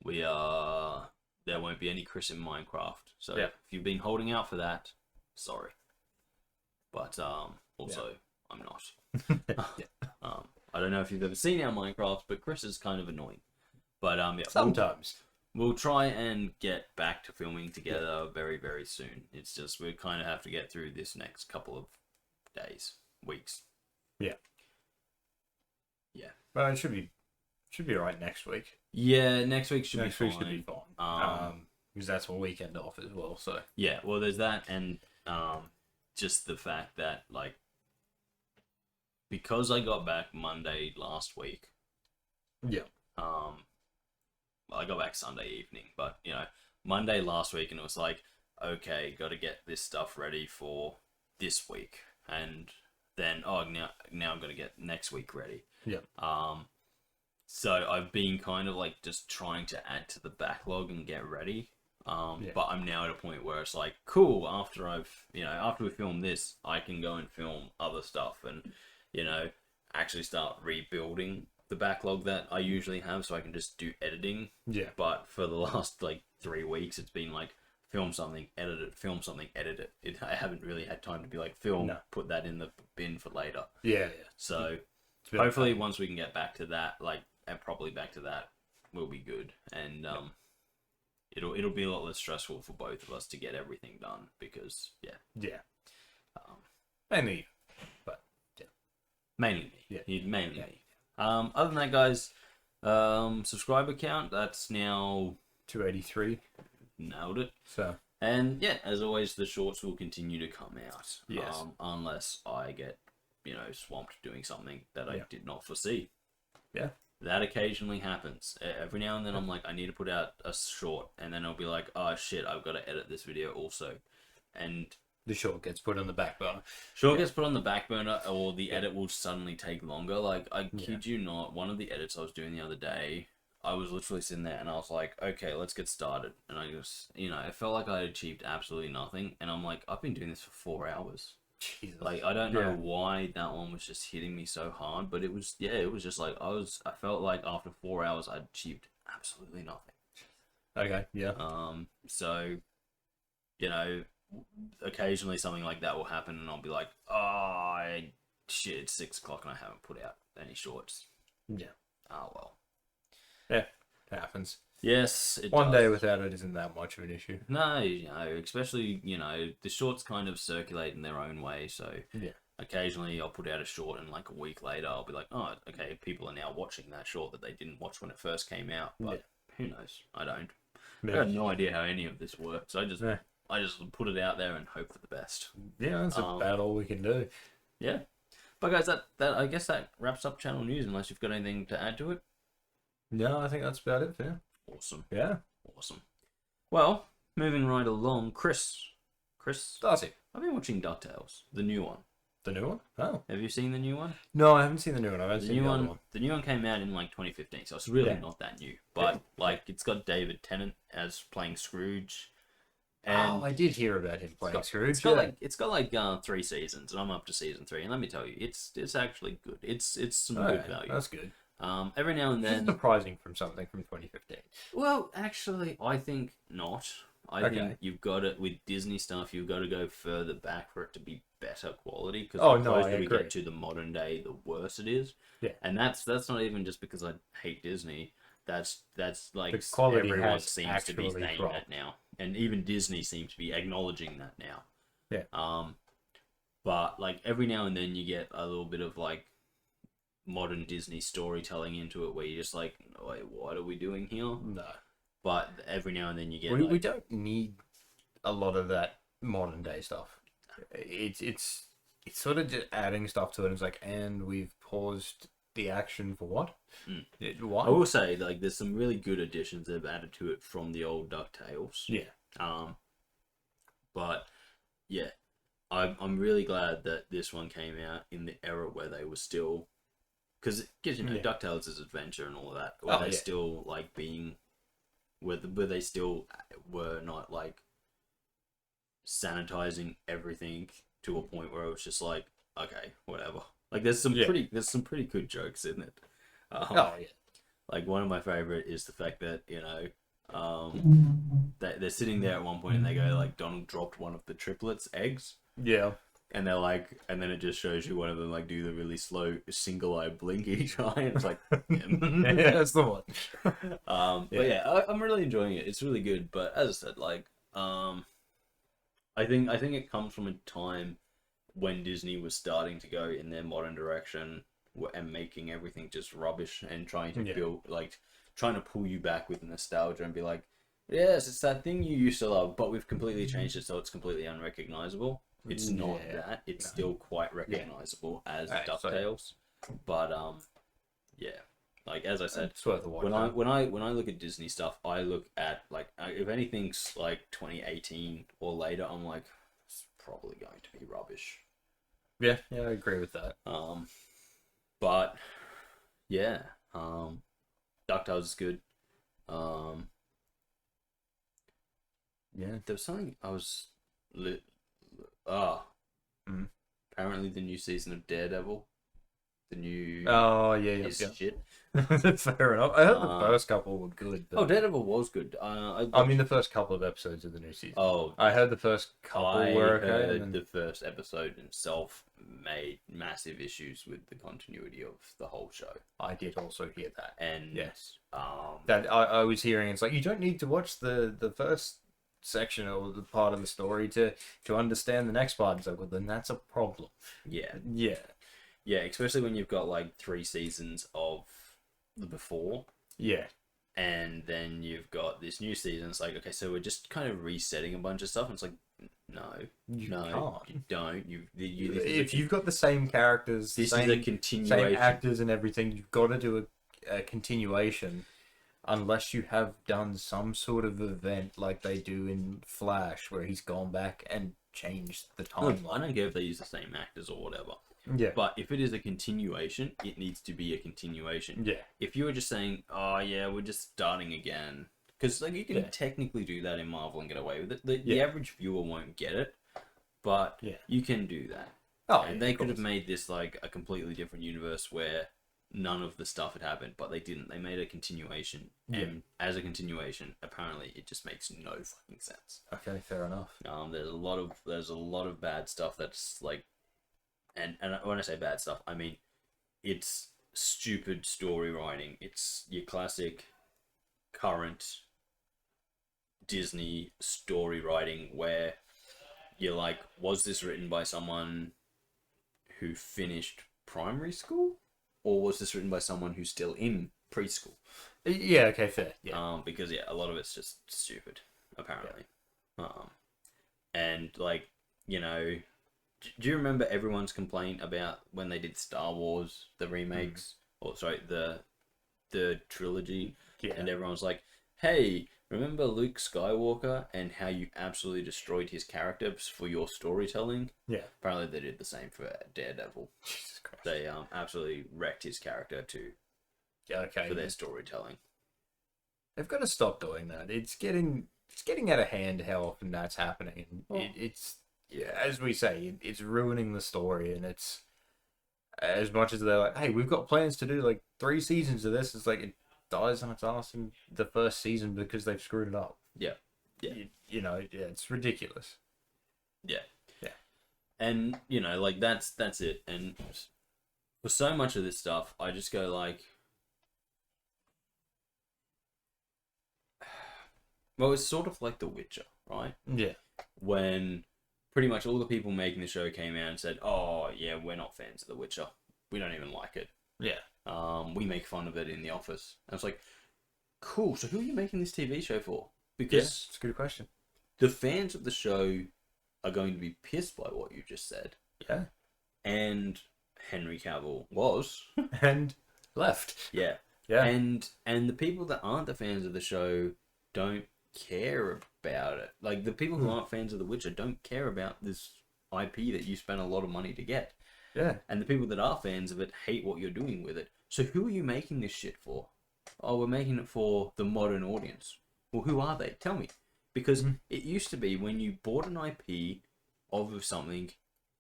We are... There won't be any Kris in Minecraft. So, if you've been holding out for that, sorry. But, also, I'm not. I don't know if you've ever seen our Minecraft, but Kris is kind of annoying. But, yeah. Sometimes. We'll try and get back to filming together very, very soon. It's just we kind of have to get through this next couple of days, weeks. Yeah. Yeah. Well, it should be alright next week. Yeah, next week should be fine. Because that's a weekend off as well. So yeah, well, there's that, and just the fact that like because I got back Monday last week. Yeah. I got back Sunday evening, but, you know, Monday last week, and it was like, okay, got to get this stuff ready for this week, and then, now I'm going to get next week ready. Yeah. So I've been kind of, like, just trying to add to the backlog and get ready, but I'm now at a point where it's like, cool, after we film this, I can go and film other stuff, and, you know, actually start rebuilding the backlog that I usually have, so I can just do editing. Yeah. But for the last like 3 weeks, it's been like film something, edit it, film something, edit it. I haven't really had time to be like put that in the bin for later. Yeah, yeah. So hopefully once we can get back to that, and probably back to that, we'll be good. And it'll be a lot less stressful for both of us to get everything done because mainly me. Other than that, guys, subscriber count, that's now 283. Nailed it. So, and yeah, as always, the shorts will continue to come out. Yes. Unless I get, swamped doing something that I did not foresee. Yeah. That occasionally happens. Every now and then I'm like, I need to put out a short, and then I'll be like, oh shit, I've got to edit this video also. And the short gets put on the back burner. Gets put on the back burner, or the edit will suddenly take longer. Like, I kid you not, one of the edits I was doing the other day, I was literally sitting there and I was like, okay, let's get started. And I just, it felt like I had achieved absolutely nothing. And I'm like, I've been doing this for 4 hours. Jesus. Like, I don't know why that one was just hitting me so hard, but it was just like, I felt like after 4 hours, I'd achieved absolutely nothing. Okay, yeah. So, occasionally something like that will happen, and I'll be like, shit, it's 6 o'clock and I haven't put out any shorts. Yeah. Oh, well. Yeah, it happens. Yes, it One does. day without it isn't that much of an issue. No, especially, the shorts kind of circulate in their own way, so... Yeah. occasionally I'll put out a short and like a week later I'll be like, oh, okay, people are now watching that short that they didn't watch when it first came out. But who knows? I don't. I have no idea how any of this works. I just put it out there and hope for the best. Yeah, that's about all we can do. Yeah. But guys, that I guess that wraps up channel news unless you've got anything to add to it. No, I think that's about it for now. Awesome. Yeah. Awesome. Well, moving right along, Kris. Darcy. I've been watching DuckTales, the new one. The new one? Oh. Have you seen the new one? No, I haven't seen the new one. I haven't seen the other one. The new one came out in like 2015, so it's really not that new. But like, it's got David Tennant as playing Scrooge. And I did hear about him playing Scrooge. It's got like 3 seasons, and I'm up to season 3. And let me tell you, it's actually good. It's some good value. That's good. Every now and then, surprising from something from 2015. Well, actually, I think not. I think you've got it with Disney stuff. You've got to go further back for it to be better quality. Because the closer we get to the modern day, the worse it is. Yeah, and that's not even just because I hate Disney. That's like the quality everyone seems to be saying that now, and even Disney seems to be acknowledging that now. Yeah. But like every now and then you get a little bit of like modern Disney storytelling into it, where you're just like, wait, what are we doing here? No. But every now and then you get we don't need a lot of that modern day stuff. It's sort of just adding stuff to it. It's like, and we've paused the action for what? Why? I will say, like, there's some really good additions they've added to it from the old DuckTales. Yeah. But yeah, I'm really glad that this one came out in the era where they were still, because DuckTales is adventure and all of that. Were they still like being, were they still were not like sanitizing everything to a point where it was just like, okay, whatever. Like there's some pretty good jokes in it. Like one of my favorite is the fact that they're sitting there at one point and they go like, Donald dropped one of the triplets' eggs. Yeah. And they're like, and then it just shows you one of them like do the really slow single eye blink each eye. And it's like, yeah, that's the one. But yeah, I'm really enjoying it. It's really good. But as I said, like, I think it comes from a time when Disney was starting to go in their modern direction and making everything just rubbish and trying to build, like, trying to pull you back with nostalgia and be like, yes, it's that thing you used to love, but we've completely changed it so it's completely unrecognizable. It's not that. It's still quite recognizable as DuckTales. But yeah, like as I said, when I look at Disney stuff, I look at like if anything's like 2018 or later, I'm like, it's probably going to be rubbish. Yeah, I agree with that. But yeah, DuckTales is good. Yeah, there was something I was apparently the new season of Daredevil, the new shit. Fair enough. I heard the first couple were good. But... Oh, Daredevil was good. I mean, the first couple of episodes of the new season. Oh, I heard the first couple were okay. The first episode itself made massive issues with the continuity of the whole show. I did also hear that, and yes, that I was hearing. It's like you don't need to watch the first section or the part of the story to understand the next part. It's like, well, then that's a problem. Yeah, especially when you've got like 3 seasons of the before. Yeah. And then you've got this new season. It's like, okay, so we're just kind of resetting a bunch of stuff. And it's like, no, you don't. If you've got the same characters, this is a continuation. Same actors and everything, you've got to do a continuation. Unless you have done some sort of event like they do in Flash, where he's gone back and changed the timeline. I don't care if they use the same actors or whatever. Yeah. But if it is a continuation, it needs to be a continuation. Yeah. If you were just saying, oh yeah, we're just starting again, because like you can technically do that in Marvel and get away with it. The average viewer won't get it, but you can do that. Oh, and they could have made this like a completely different universe where none of the stuff had happened, but they didn't. They made a continuation, and as a continuation, apparently it just makes no fucking sense. Okay, fair enough. There's a lot of bad stuff that's like, and when I say bad stuff, I mean it's stupid story writing. It's your classic current Disney story writing where you're like, was this written by someone who finished primary school, or was this written by someone who's still in preschool? Yeah, okay, fair. Yeah. Because a lot of it's just stupid, apparently. And like, you know, do you remember everyone's complaint about when they did Star Wars, the remakes, or sorry, the trilogy, and everyone's like, hey, remember Luke Skywalker and how you absolutely destroyed his character for your storytelling? Yeah. Apparently they did the same for Daredevil. Jesus Christ. They absolutely wrecked his character too. Yeah, okay. For their storytelling. They've got to stop doing that. It's getting out of hand how often that's happening. It's as we say, it's ruining the story, and it's as much as they're like, hey, we've got plans to do like 3 seasons of this. It's like it dies on its ass in the first season because they've screwed it up. Yeah. It's ridiculous. Yeah. Yeah. And like that's it. And for so much of this stuff, I just go like, well, it's sort of like The Witcher, right? Yeah. When pretty much all the people making the show came out and said, oh, yeah, we're not fans of The Witcher. We don't even like it. Yeah. We make fun of it in the office. And I was like, cool, so who are you making this TV show for? Because it's a good question. The fans of the show are going to be pissed by what you just said. Yeah. And Henry Cavill was. And left. Yeah. Yeah. And the people that aren't the fans of the show don't care about it. Like, the people who aren't fans of The Witcher don't care about this IP that you spent a lot of money to get. Yeah. And the people that are fans of it hate what you're doing with it. So who are you making this shit for? Oh, we're making it for the modern audience. Well, who are they? Tell me. Because it used to be when you bought an IP of something,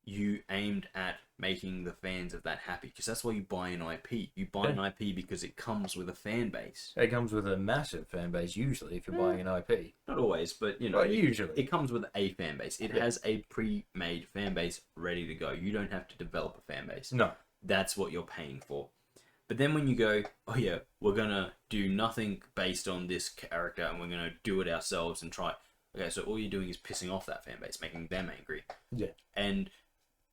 you aimed at making the fans of that happy. Because that's why you buy an IP. You buy an IP because it comes with a fan base. It comes with a massive fan base, usually, if you're buying an IP. Not always, but, usually. It comes with a fan base. It has a pre-made fan base ready to go. You don't have to develop a fan base. No. That's what you're paying for. But then when you go, oh yeah, we're going to do nothing based on this character and we're going to do it ourselves and try. Okay, so all you're doing is pissing off that fan base, making them angry. Yeah. And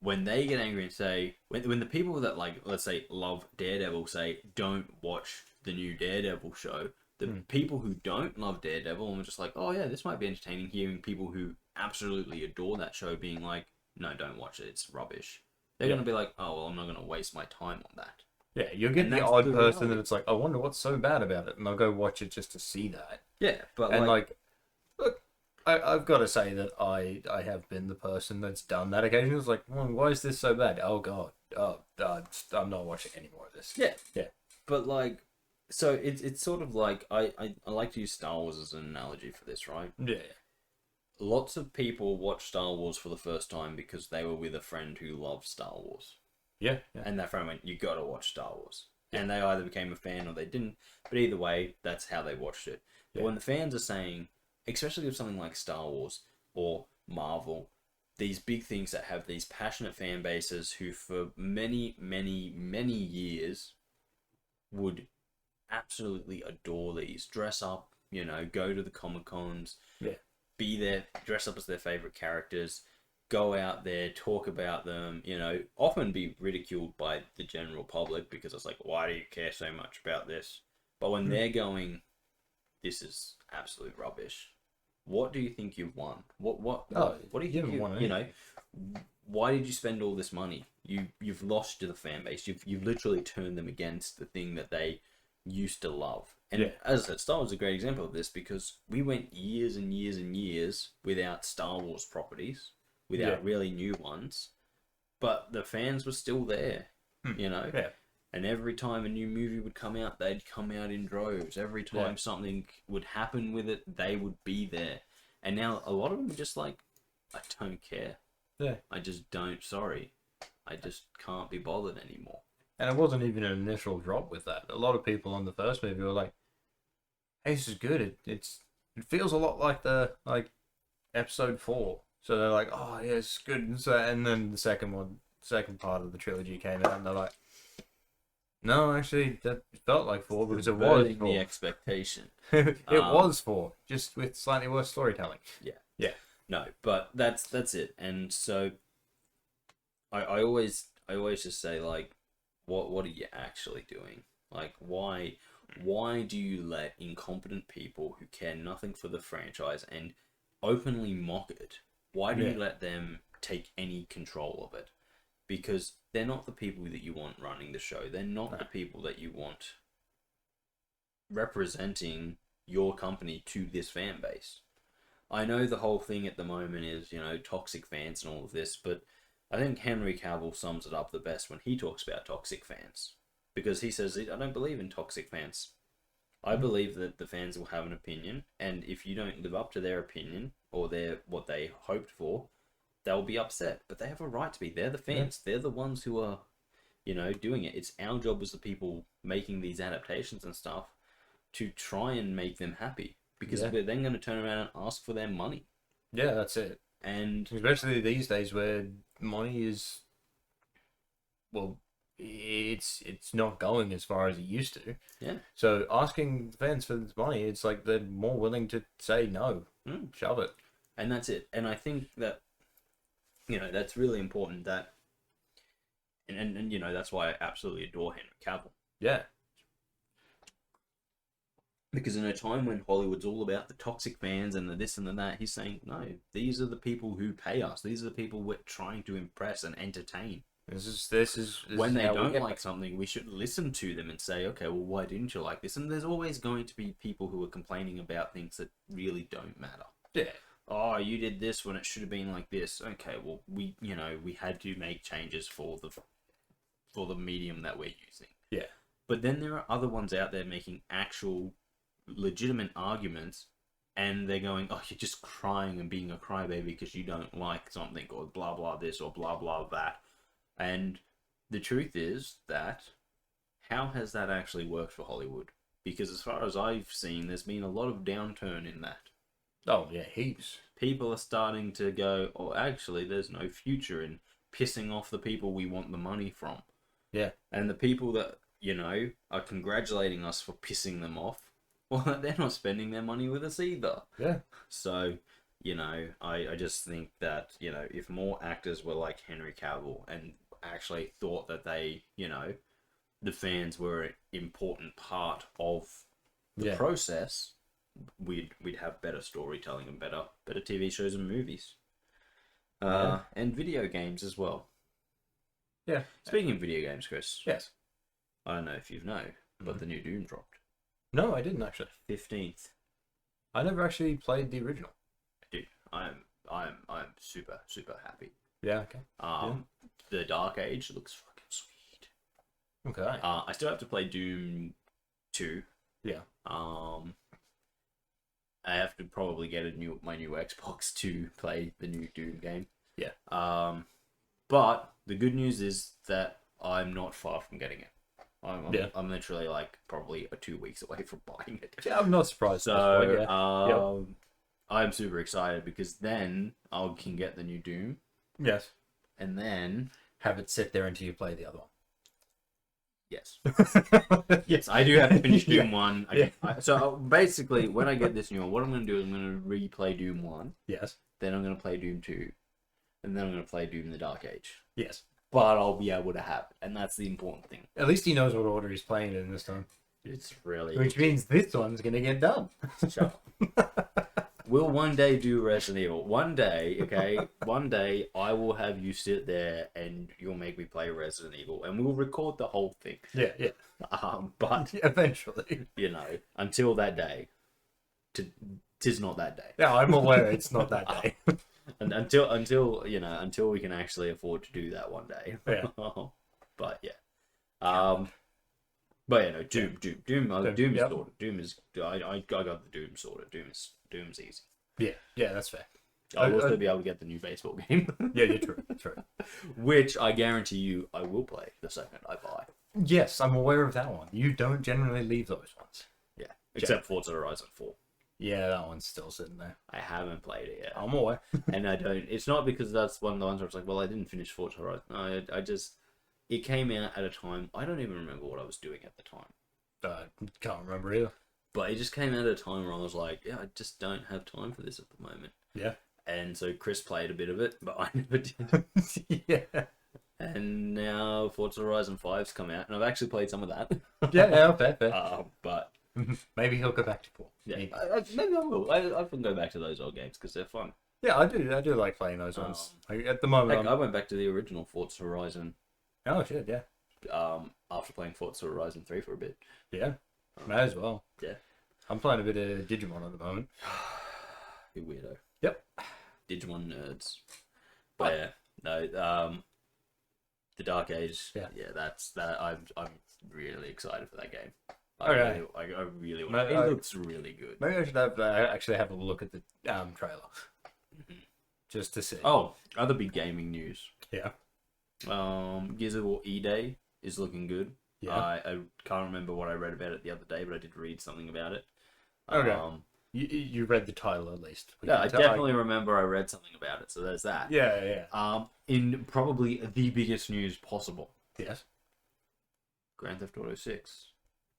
when they get angry and say, when the people that, like, let's say, love Daredevil say, don't watch the new Daredevil show, the people who don't love Daredevil and are just like, oh yeah, this might be entertaining, hearing people who absolutely adore that show being like, no, don't watch it, it's rubbish. They're going to be like, oh, well, I'm not going to waste my time on that. Yeah, you'll get the odd person that it's like, I wonder what's so bad about it, and they'll go watch it just to see that. Yeah, but look, I've got to say that I have been the person that's done that occasionally. It's like, why is this so bad? Oh god, I'm not watching any more of this. Yeah. But like, so it's sort of like I like to use Star Wars as an analogy for this, right? Yeah. Lots of people watch Star Wars for the first time because they were with a friend who loved Star Wars. Yeah. And that friend went, you gotta watch Star Wars. Yeah. And they either became a fan or they didn't. But either way, that's how they watched it. But when the fans are saying, especially with something like Star Wars or Marvel, these big things that have these passionate fan bases who for many, many, many years would absolutely adore these. Dress up, go to the Comic-Cons. Yeah. Be there, dress up as their favorite characters. Go out there, talk about them, often be ridiculed by the general public because it's like, why do you care so much about this? But when they're going, this is absolute rubbish. What do you think you've won? What do you think won? Why did you spend all this money? You've lost to the fan base. You've literally turned them against the thing that they used to love. And as I said, Star Wars is a great example of this because we went years and years and years without Star Wars properties. Without really new ones, but the fans were still there, Yeah. And every time a new movie would come out, they'd come out in droves. Every time something would happen with it, they would be there. And now a lot of them are just like, I don't care. Yeah. I just don't, sorry. I just can't be bothered anymore. And it wasn't even an initial drop with that. A lot of people on the first movie were like, hey, this is good. It feels a lot like episode 4. So they're like, oh yeah, it's good. And then the second part of the trilogy came out, and they're like, no, actually, that felt like 4 because it was 4. The expectation. It was 4, just with slightly worse storytelling. Yeah. No, but that's it. And so I always I always just say, like, what are you actually doing? Like, why do you let incompetent people who care nothing for the franchise and openly mock it? Why do you let them take any control of it? Because they're not the people that you want running the show. They're not the people that you want representing your company to this fan base. I know the whole thing at the moment is, toxic fans and all of this, but I think Henry Cavill sums it up the best when he talks about toxic fans. Because he says, I don't believe in toxic fans. I believe that the fans will have an opinion, and if you don't live up to their opinion, or what they hoped for, they'll be upset. But they have a right to be. They're the fans. Yeah. They're the ones who are, doing it. It's our job as the people making these adaptations and stuff to try and make them happy. Because we're then going to turn around and ask for their money. Yeah, that's it. And especially these days where money is, well, it's not going as far as it used to. Yeah. So asking fans for this money, it's like they're more willing to say no, shove it. And that's it. And I think that, that's really important. That, and that's why I absolutely adore Henry Cavill. Yeah. Because in a time when Hollywood's all about the toxic fans and the this and the that, he's saying, no, these are the people who pay us. These are the people we're trying to impress and entertain. This is when they don't like something, we should listen to them and say, okay, well, why didn't you like this? And there's always going to be people who are complaining about things that really don't matter. Yeah. Oh, you did this when it should have been like this. Okay, well, we had to make changes for the medium that we're using. Yeah. But then there are other ones out there making actual legitimate arguments, and they're going, oh, you're just crying and being a crybaby because you don't like something, or blah blah this or blah blah that. And the truth is that how has that actually worked for Hollywood? Because as far as I've seen, there's been a lot of downturn in that. Oh yeah, heaps. People are starting to go, oh, actually there's no future in pissing off the people we want the money from. Yeah. And the people that are congratulating us for pissing them off, well, they're not spending their money with us either. Yeah. So, I just think that, if more actors were like Henry Cavill and actually thought that they, the fans were an important part of the process, we'd have better storytelling and better TV shows and movies. And video games as well. Yeah. Speaking of video games, Kris. Yes. I don't know if you know, but the new Doom dropped. No, I didn't actually. 15th. I never actually played the original. Dude, I'm super happy. Yeah. Okay. The Dark Age looks fucking sweet. Okay. I still have to play Doom 2. Yeah. I have to probably get my new Xbox to play the new Doom game. Yeah. But the good news is that I'm not far from getting it. I'm literally like probably 2 weeks away from buying it. Yeah, I'm not surprised. So, I'm super excited because then I can get the new Doom. Yes. And then have it sit there until you play the other one. Yes. Yes, I do have to finish Doom 1. So basically, when I get this new one, what I'm going to do is I'm going to replay Doom 1. Yes. Then I'm going to play Doom 2. And then I'm going to play Doom the Dark Age. Yes. But I'll be able to have it, and that's the important thing. At least he knows what order he's playing it in this time. It's really... Which means this one's going to get done. Shut up. We'll one day do Resident Evil. One day, okay? One day, I will have you sit there, and you'll make me play Resident Evil, and we'll record the whole thing. Yeah. But... eventually. Until that day. Tis not that day. Yeah, I'm aware it's not that day. And until we can actually afford to do that one day. Yeah. But yeah. Doom is sorted. Doom is I got the Doom sorted. Doom's easy. Yeah, that's fair. I'll also be able to get the new baseball game. Yeah, you're true. Which I guarantee you I will play the second I buy. Yes, I'm aware of that one. You don't generally leave those ones. Yeah. Except Forza Horizon 4. Yeah, that one's still sitting there. I haven't played it yet. I'm aware. And I don't... It's not because that's one of the ones where it's like, well, I didn't finish Forza Horizon. No, I just... It came out at a time... I don't even remember what I was doing at the time. Can't remember either. But it just came out at a time where I was like, yeah, I just don't have time for this at the moment. Yeah. And so Kris played a bit of it, but I never did. Yeah. And now Forza Horizon 5's come out, and I've actually played some of that. Yeah, fair. But maybe he'll go back to 4. yeah, maybe I will. I can go back to those old games because they're fun. Yeah, I do like playing those ones. At the moment, I went back to the original Forza Horizon. Oh shit, yeah. After playing Forza Horizon 3 for a bit. Yeah, may as well. Yeah. I'm playing a bit of Digimon at the moment. You weirdo. Yep. Digimon nerds. But yeah, no. The Dark Age. Yeah. That's that. I'm really excited for that game. Okay. I really want. It looks really good. Maybe I should actually have a look at the trailer, just to see. Oh, other big gaming news. Yeah. Gears of War E-Day is looking good. Yeah. I can't remember what I read about it the other day, but I did read something about it. Okay. You read the title at least. Yeah, I definitely remember I read something about it, so there's that. Yeah. In probably the biggest news possible. Yes. Grand Theft Auto 6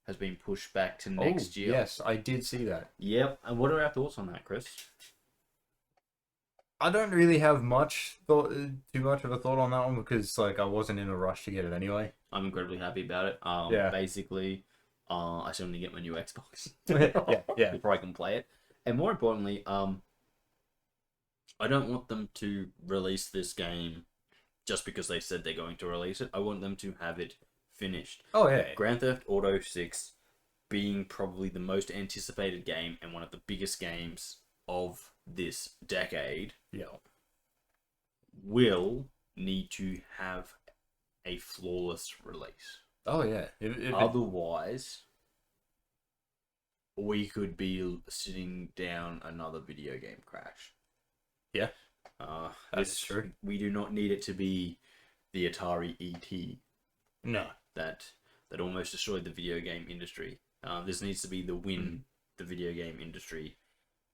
has been pushed back to next year. Yes, I did see that. Yep. And what are our thoughts on that, Kris? I don't really have too much of a thought on that one because like I wasn't in a rush to get it anyway. I'm incredibly happy about it. Basically, I still need to get my new Xbox. yeah. Before I can play it. And more importantly, I don't want them to release this game just because they said they're going to release it. I want them to have it finished. Oh, yeah. Grand Theft Auto 6 being probably the most anticipated game and one of the biggest games of this decade, will need to have a flawless release. Oh, yeah. Otherwise, we could be sitting down another video game crash. Yeah. That's true. We do not need it to be the Atari ET. No. That almost destroyed the video game industry. This needs to be the win the video game industry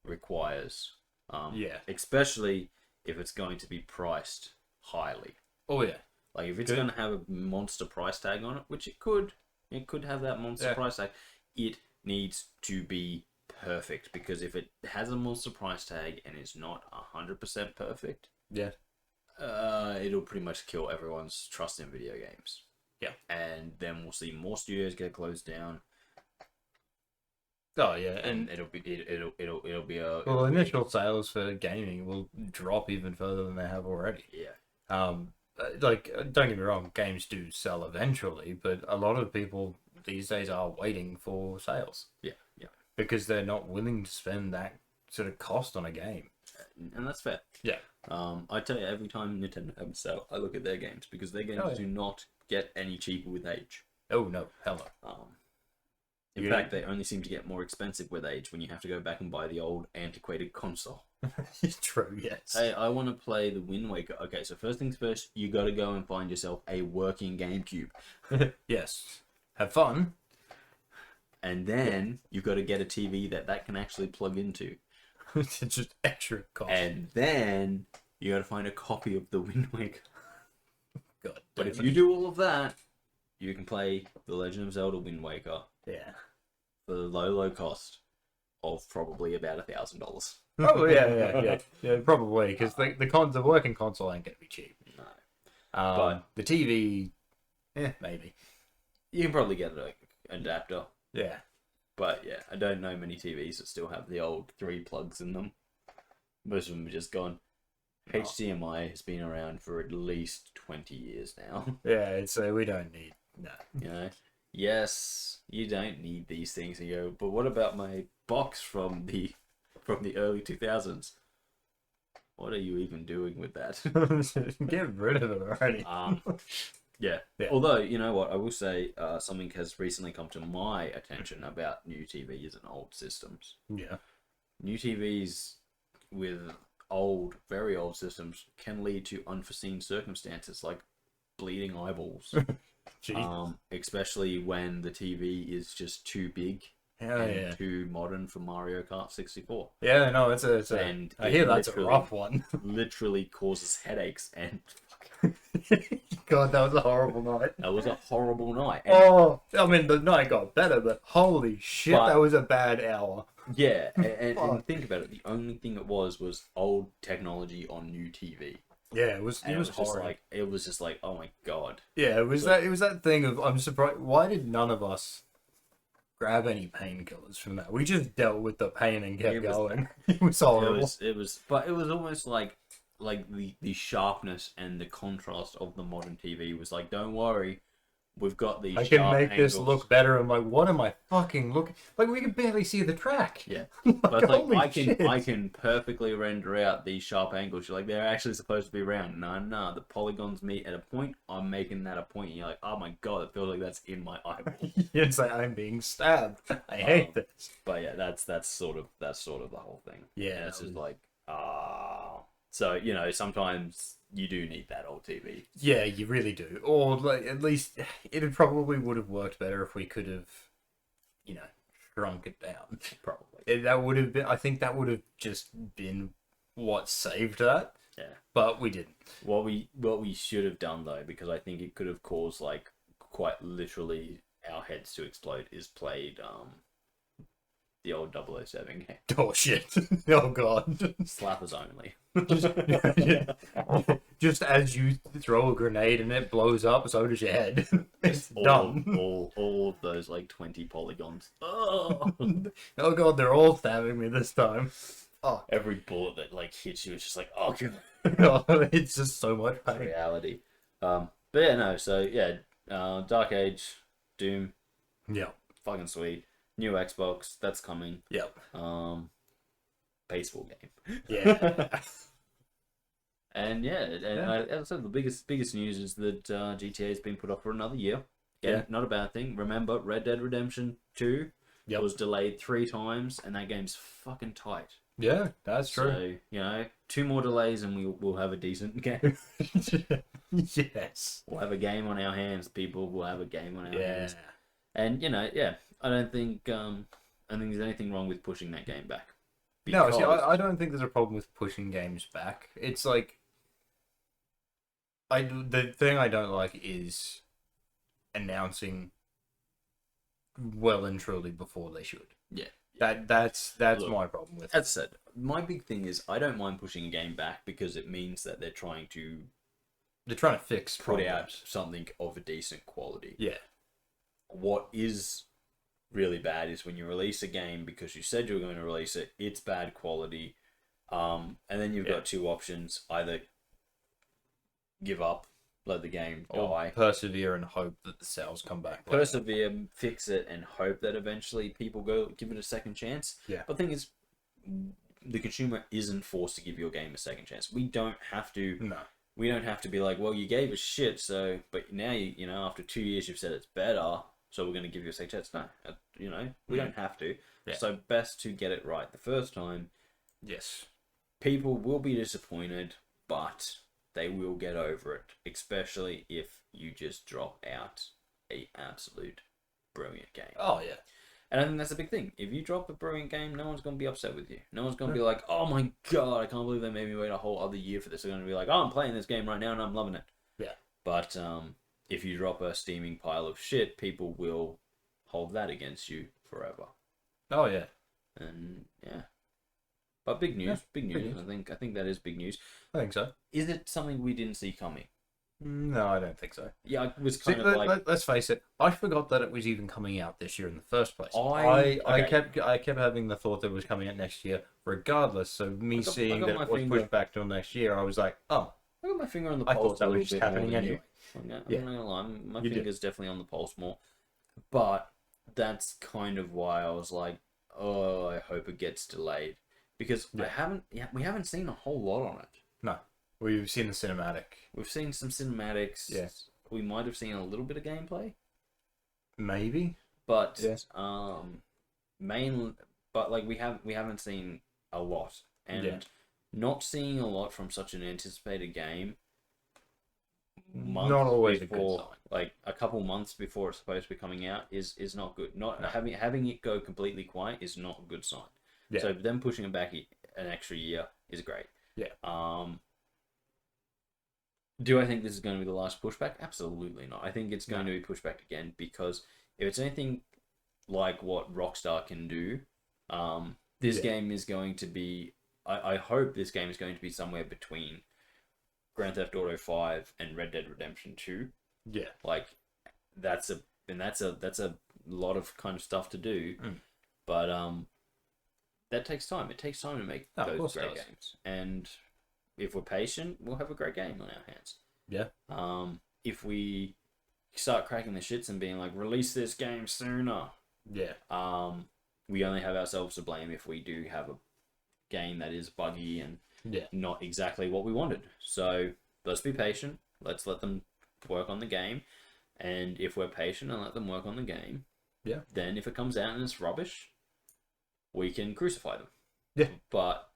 requires. Especially if it's going to be priced highly. Oh, yeah. Like if it's going to have a monster price tag on it, which it could have that monster price tag, it needs to be perfect, because if it has a monster price tag and is not 100% perfect, it'll pretty much kill everyone's trust in video games. Yeah. And then we'll see more studios get closed down. Oh yeah, and it'll be initial sales for gaming will drop even further than they have already. Yeah. Like, don't get me wrong, games do sell eventually, but a lot of people these days are waiting for sales. Yeah. Because they're not willing to spend that sort of cost on a game. And that's fair. Yeah. I tell you, every time Nintendo have a sale, I look at their games, because their games do not get any cheaper with age. Oh no, hell no. In fact, they only seem to get more expensive with age when you have to go back and buy the old antiquated console. True, yes. Hey, I want to play the Wind Waker. Okay, so first things first, you got to go and find yourself a working GameCube. Yes. Have fun. And then you've got to get a TV that can actually plug into. It's just extra cost. And then you got to find a copy of the Wind Waker. God, but if you do all of that, you can play The Legend of Zelda Wind Waker. Yeah. For the low cost of probably about $1,000. Oh yeah, probably, because the working console ain't gonna be cheap. No. But the TV, maybe. You can probably get an adapter. Yeah. But yeah, I don't know many TVs that still have the old 3 plugs in them. Most of them are just gone. HDMI has been around for at least 20 years now. Yeah, we don't need that. You know? Yes, you don't need these things. And you go, but what about my box from the early 2000s? What are you even doing with that? Get rid of it already. Yeah. Although, you know what, I will say something has recently come to my attention about new TVs and old systems. Yeah. New TVs with very old systems can lead to unforeseen circumstances like bleeding eyeballs. Especially when the TV is just too big and too modern for Mario Kart 64. Yeah, no, it's I hear that's a rough one. Literally causes headaches and. God, that was a horrible night. That was a horrible night. And, I mean, the night got better, but holy shit, that was a bad hour. Yeah, and think about it. The only thing it was old technology on new TV. Yeah, it was just horrid. like, it was just like, oh my god. Yeah, it was that thing of, I'm surprised, why did none of us grab any painkillers from that? We just dealt with the pain and kept going. It was horrible. But it was almost like the sharpness and the contrast of the modern TV was like, don't worry, we've got these. I can sharp make angles. this look better. I'm like, what am I fucking looking? Like, we can barely see the track. Yeah, like, but it's like, shit. I can perfectly render out these sharp angles. You're like, they're actually supposed to be round. No, the polygons meet at a point. I'm making that a point. And you're like, oh my god, it feels like that's in my eyeball. It's like I'm being stabbed. I hate this. But yeah, that's sort of the whole thing. Yeah, it's just like, so sometimes you do need that old TV. Yeah, you really do. Or like, at least it probably would have worked better if we could have, shrunk it down. Probably. That would have been. I think that would have just been what saved that. Yeah. But we didn't. What we should have done though, because I think it could have caused like quite literally our heads to explode, is played the old 007 game. Oh shit! Oh god! Slappers only. Just as you throw a grenade and it blows up, so does your head. It's done. All of those like 20 polygons. Oh. Oh god, they're all stabbing me this time. Oh, every bullet that like hits you is just like, oh god. It's just so much pain. Reality. But yeah, no. So yeah, Dark Age, Doom. Yeah. Fucking sweet. New Xbox, that's coming. Yep. Peaceful game. Yeah. And yeah, as I said, the biggest news is that GTA has been put off for another year. Again, not a bad thing. Remember, Red Dead Redemption 2 was delayed 3 times, and that game's fucking tight. Yeah, that's true. So, 2 more delays and we'll have a decent game. Yes. We'll have a game on our hands, people. We'll have a game on our hands. And, I don't think there's anything wrong with pushing that game back. No, see, I don't think there's a problem with pushing games back. It's like, the thing I don't like is announcing well and truly before they should. Yeah. That's Look, my problem with it. As said, my big thing is I don't mind pushing a game back because it means that they're trying to fix put problems. out something of a decent quality. Yeah. What is really bad is when you release a game because you said you were going to release it, it's bad quality, and then you've got 2 options: either give up, let the game die, or persevere and hope that the sales come back. Persevere, fix it, and hope that eventually people go give it a second chance. Yeah. But the thing is, the consumer isn't forced to give your game a second chance. We don't have to. No. We don't have to be like, well, you gave us shit, so but now after 2 years you've said it's better, so we're going to give you a second chance. No, we don't have to. Yeah. So best to get it right the first time. Yes. People will be disappointed, but they will get over it, especially if you just drop out a absolute brilliant game. Oh yeah. And I think that's a big thing. If you drop a brilliant game, no one's going to be upset with you. No one's going to be like, oh my god, I can't believe they made me wait a whole other year for this. They're going to be like, oh, I'm playing this game right now and I'm loving it. Yeah. But if you drop a steaming pile of shit, people will hold that against you forever. Oh yeah. And yeah. But big news. I think that is big news. I think so. Is it something we didn't see coming? No, I don't think so. Yeah, it was kind of like... Let's face it. I forgot that it was even coming out this year in the first place. I kept having the thought that it was coming out next year, regardless. So me seeing that it was pushed back till next year, I was like, oh. I got my finger on the I pulse. thought that was just happening anyway. I'm not gonna lie, my finger's definitely on the pulse more. But that's kind of why I was like, oh, I hope it gets delayed, because we haven't seen a whole lot on it. No. We've seen the cinematic. We've seen some cinematics. Yes. We might have seen a little bit of gameplay. Maybe. But we haven't seen a lot. And not seeing a lot from such an anticipated game not always a good sign. Like a couple months before it's supposed to be coming out is not good. Having it go completely quiet is not a good sign. Yeah. So them pushing it back an extra year is great. Yeah. Do I think this is going to be the last pushback? Absolutely not. I think it's going to be pushed back again, because if it's anything like what Rockstar can do, this game is going to be... I hope this game is going to be somewhere between Grand Theft Auto 5 and Red Dead Redemption 2. Yeah. Like, that's a lot of kind of stuff to do. But that takes time. It takes time to make those great games. And if we're patient, we'll have a great game on our hands. Yeah. If we start cracking the shits and being like, release this game sooner. Yeah. We only have ourselves to blame if we do have a game that is buggy and not exactly what we wanted. So let's be patient. Let's let them work on the game. And if we're patient and let them work on the game, then if it comes out and it's rubbish, we can crucify them. Yeah. But,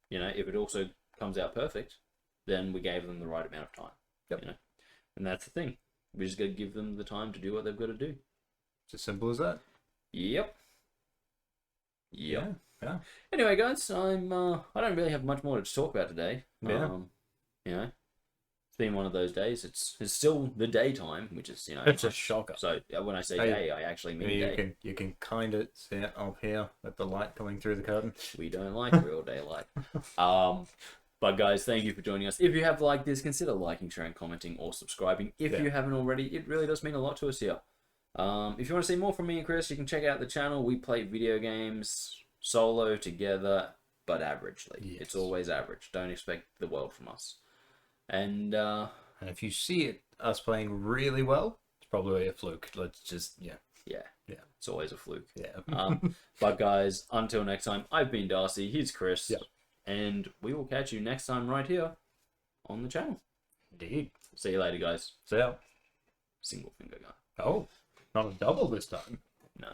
you know, if it also comes out perfect, then we gave them the right amount of time. Yep. You know? And that's the thing. We just got to give them the time to do what they've got to do. It's as simple as that. Yep. Yeah. Anyway, guys, I don't really have much more to talk about today. Yeah. You know, it's been one of those days. It's still the daytime, which is, you know, it's a shocker. So when I say day, I actually mean day. You can kind of see it up here with the light coming through the curtain. We don't like real daylight. But guys, thank you for joining us. If you have liked this, consider liking, sharing, commenting, or subscribing. If you haven't already, it really does mean a lot to us here. If you want to see more from me and Kris, you can check out the channel. We play video games solo, together, but averagely. Yes. It's always average. Don't expect the world from us. And if you see us playing really well, it's probably a fluke. Let's just, yeah. It's always a fluke. Yeah. But guys, until next time, I've been Darcy. He's Kris. Yep. And we will catch you next time right here on the channel. Indeed. See you later, guys. See ya. Single finger gun. Oh, not a double this time. No.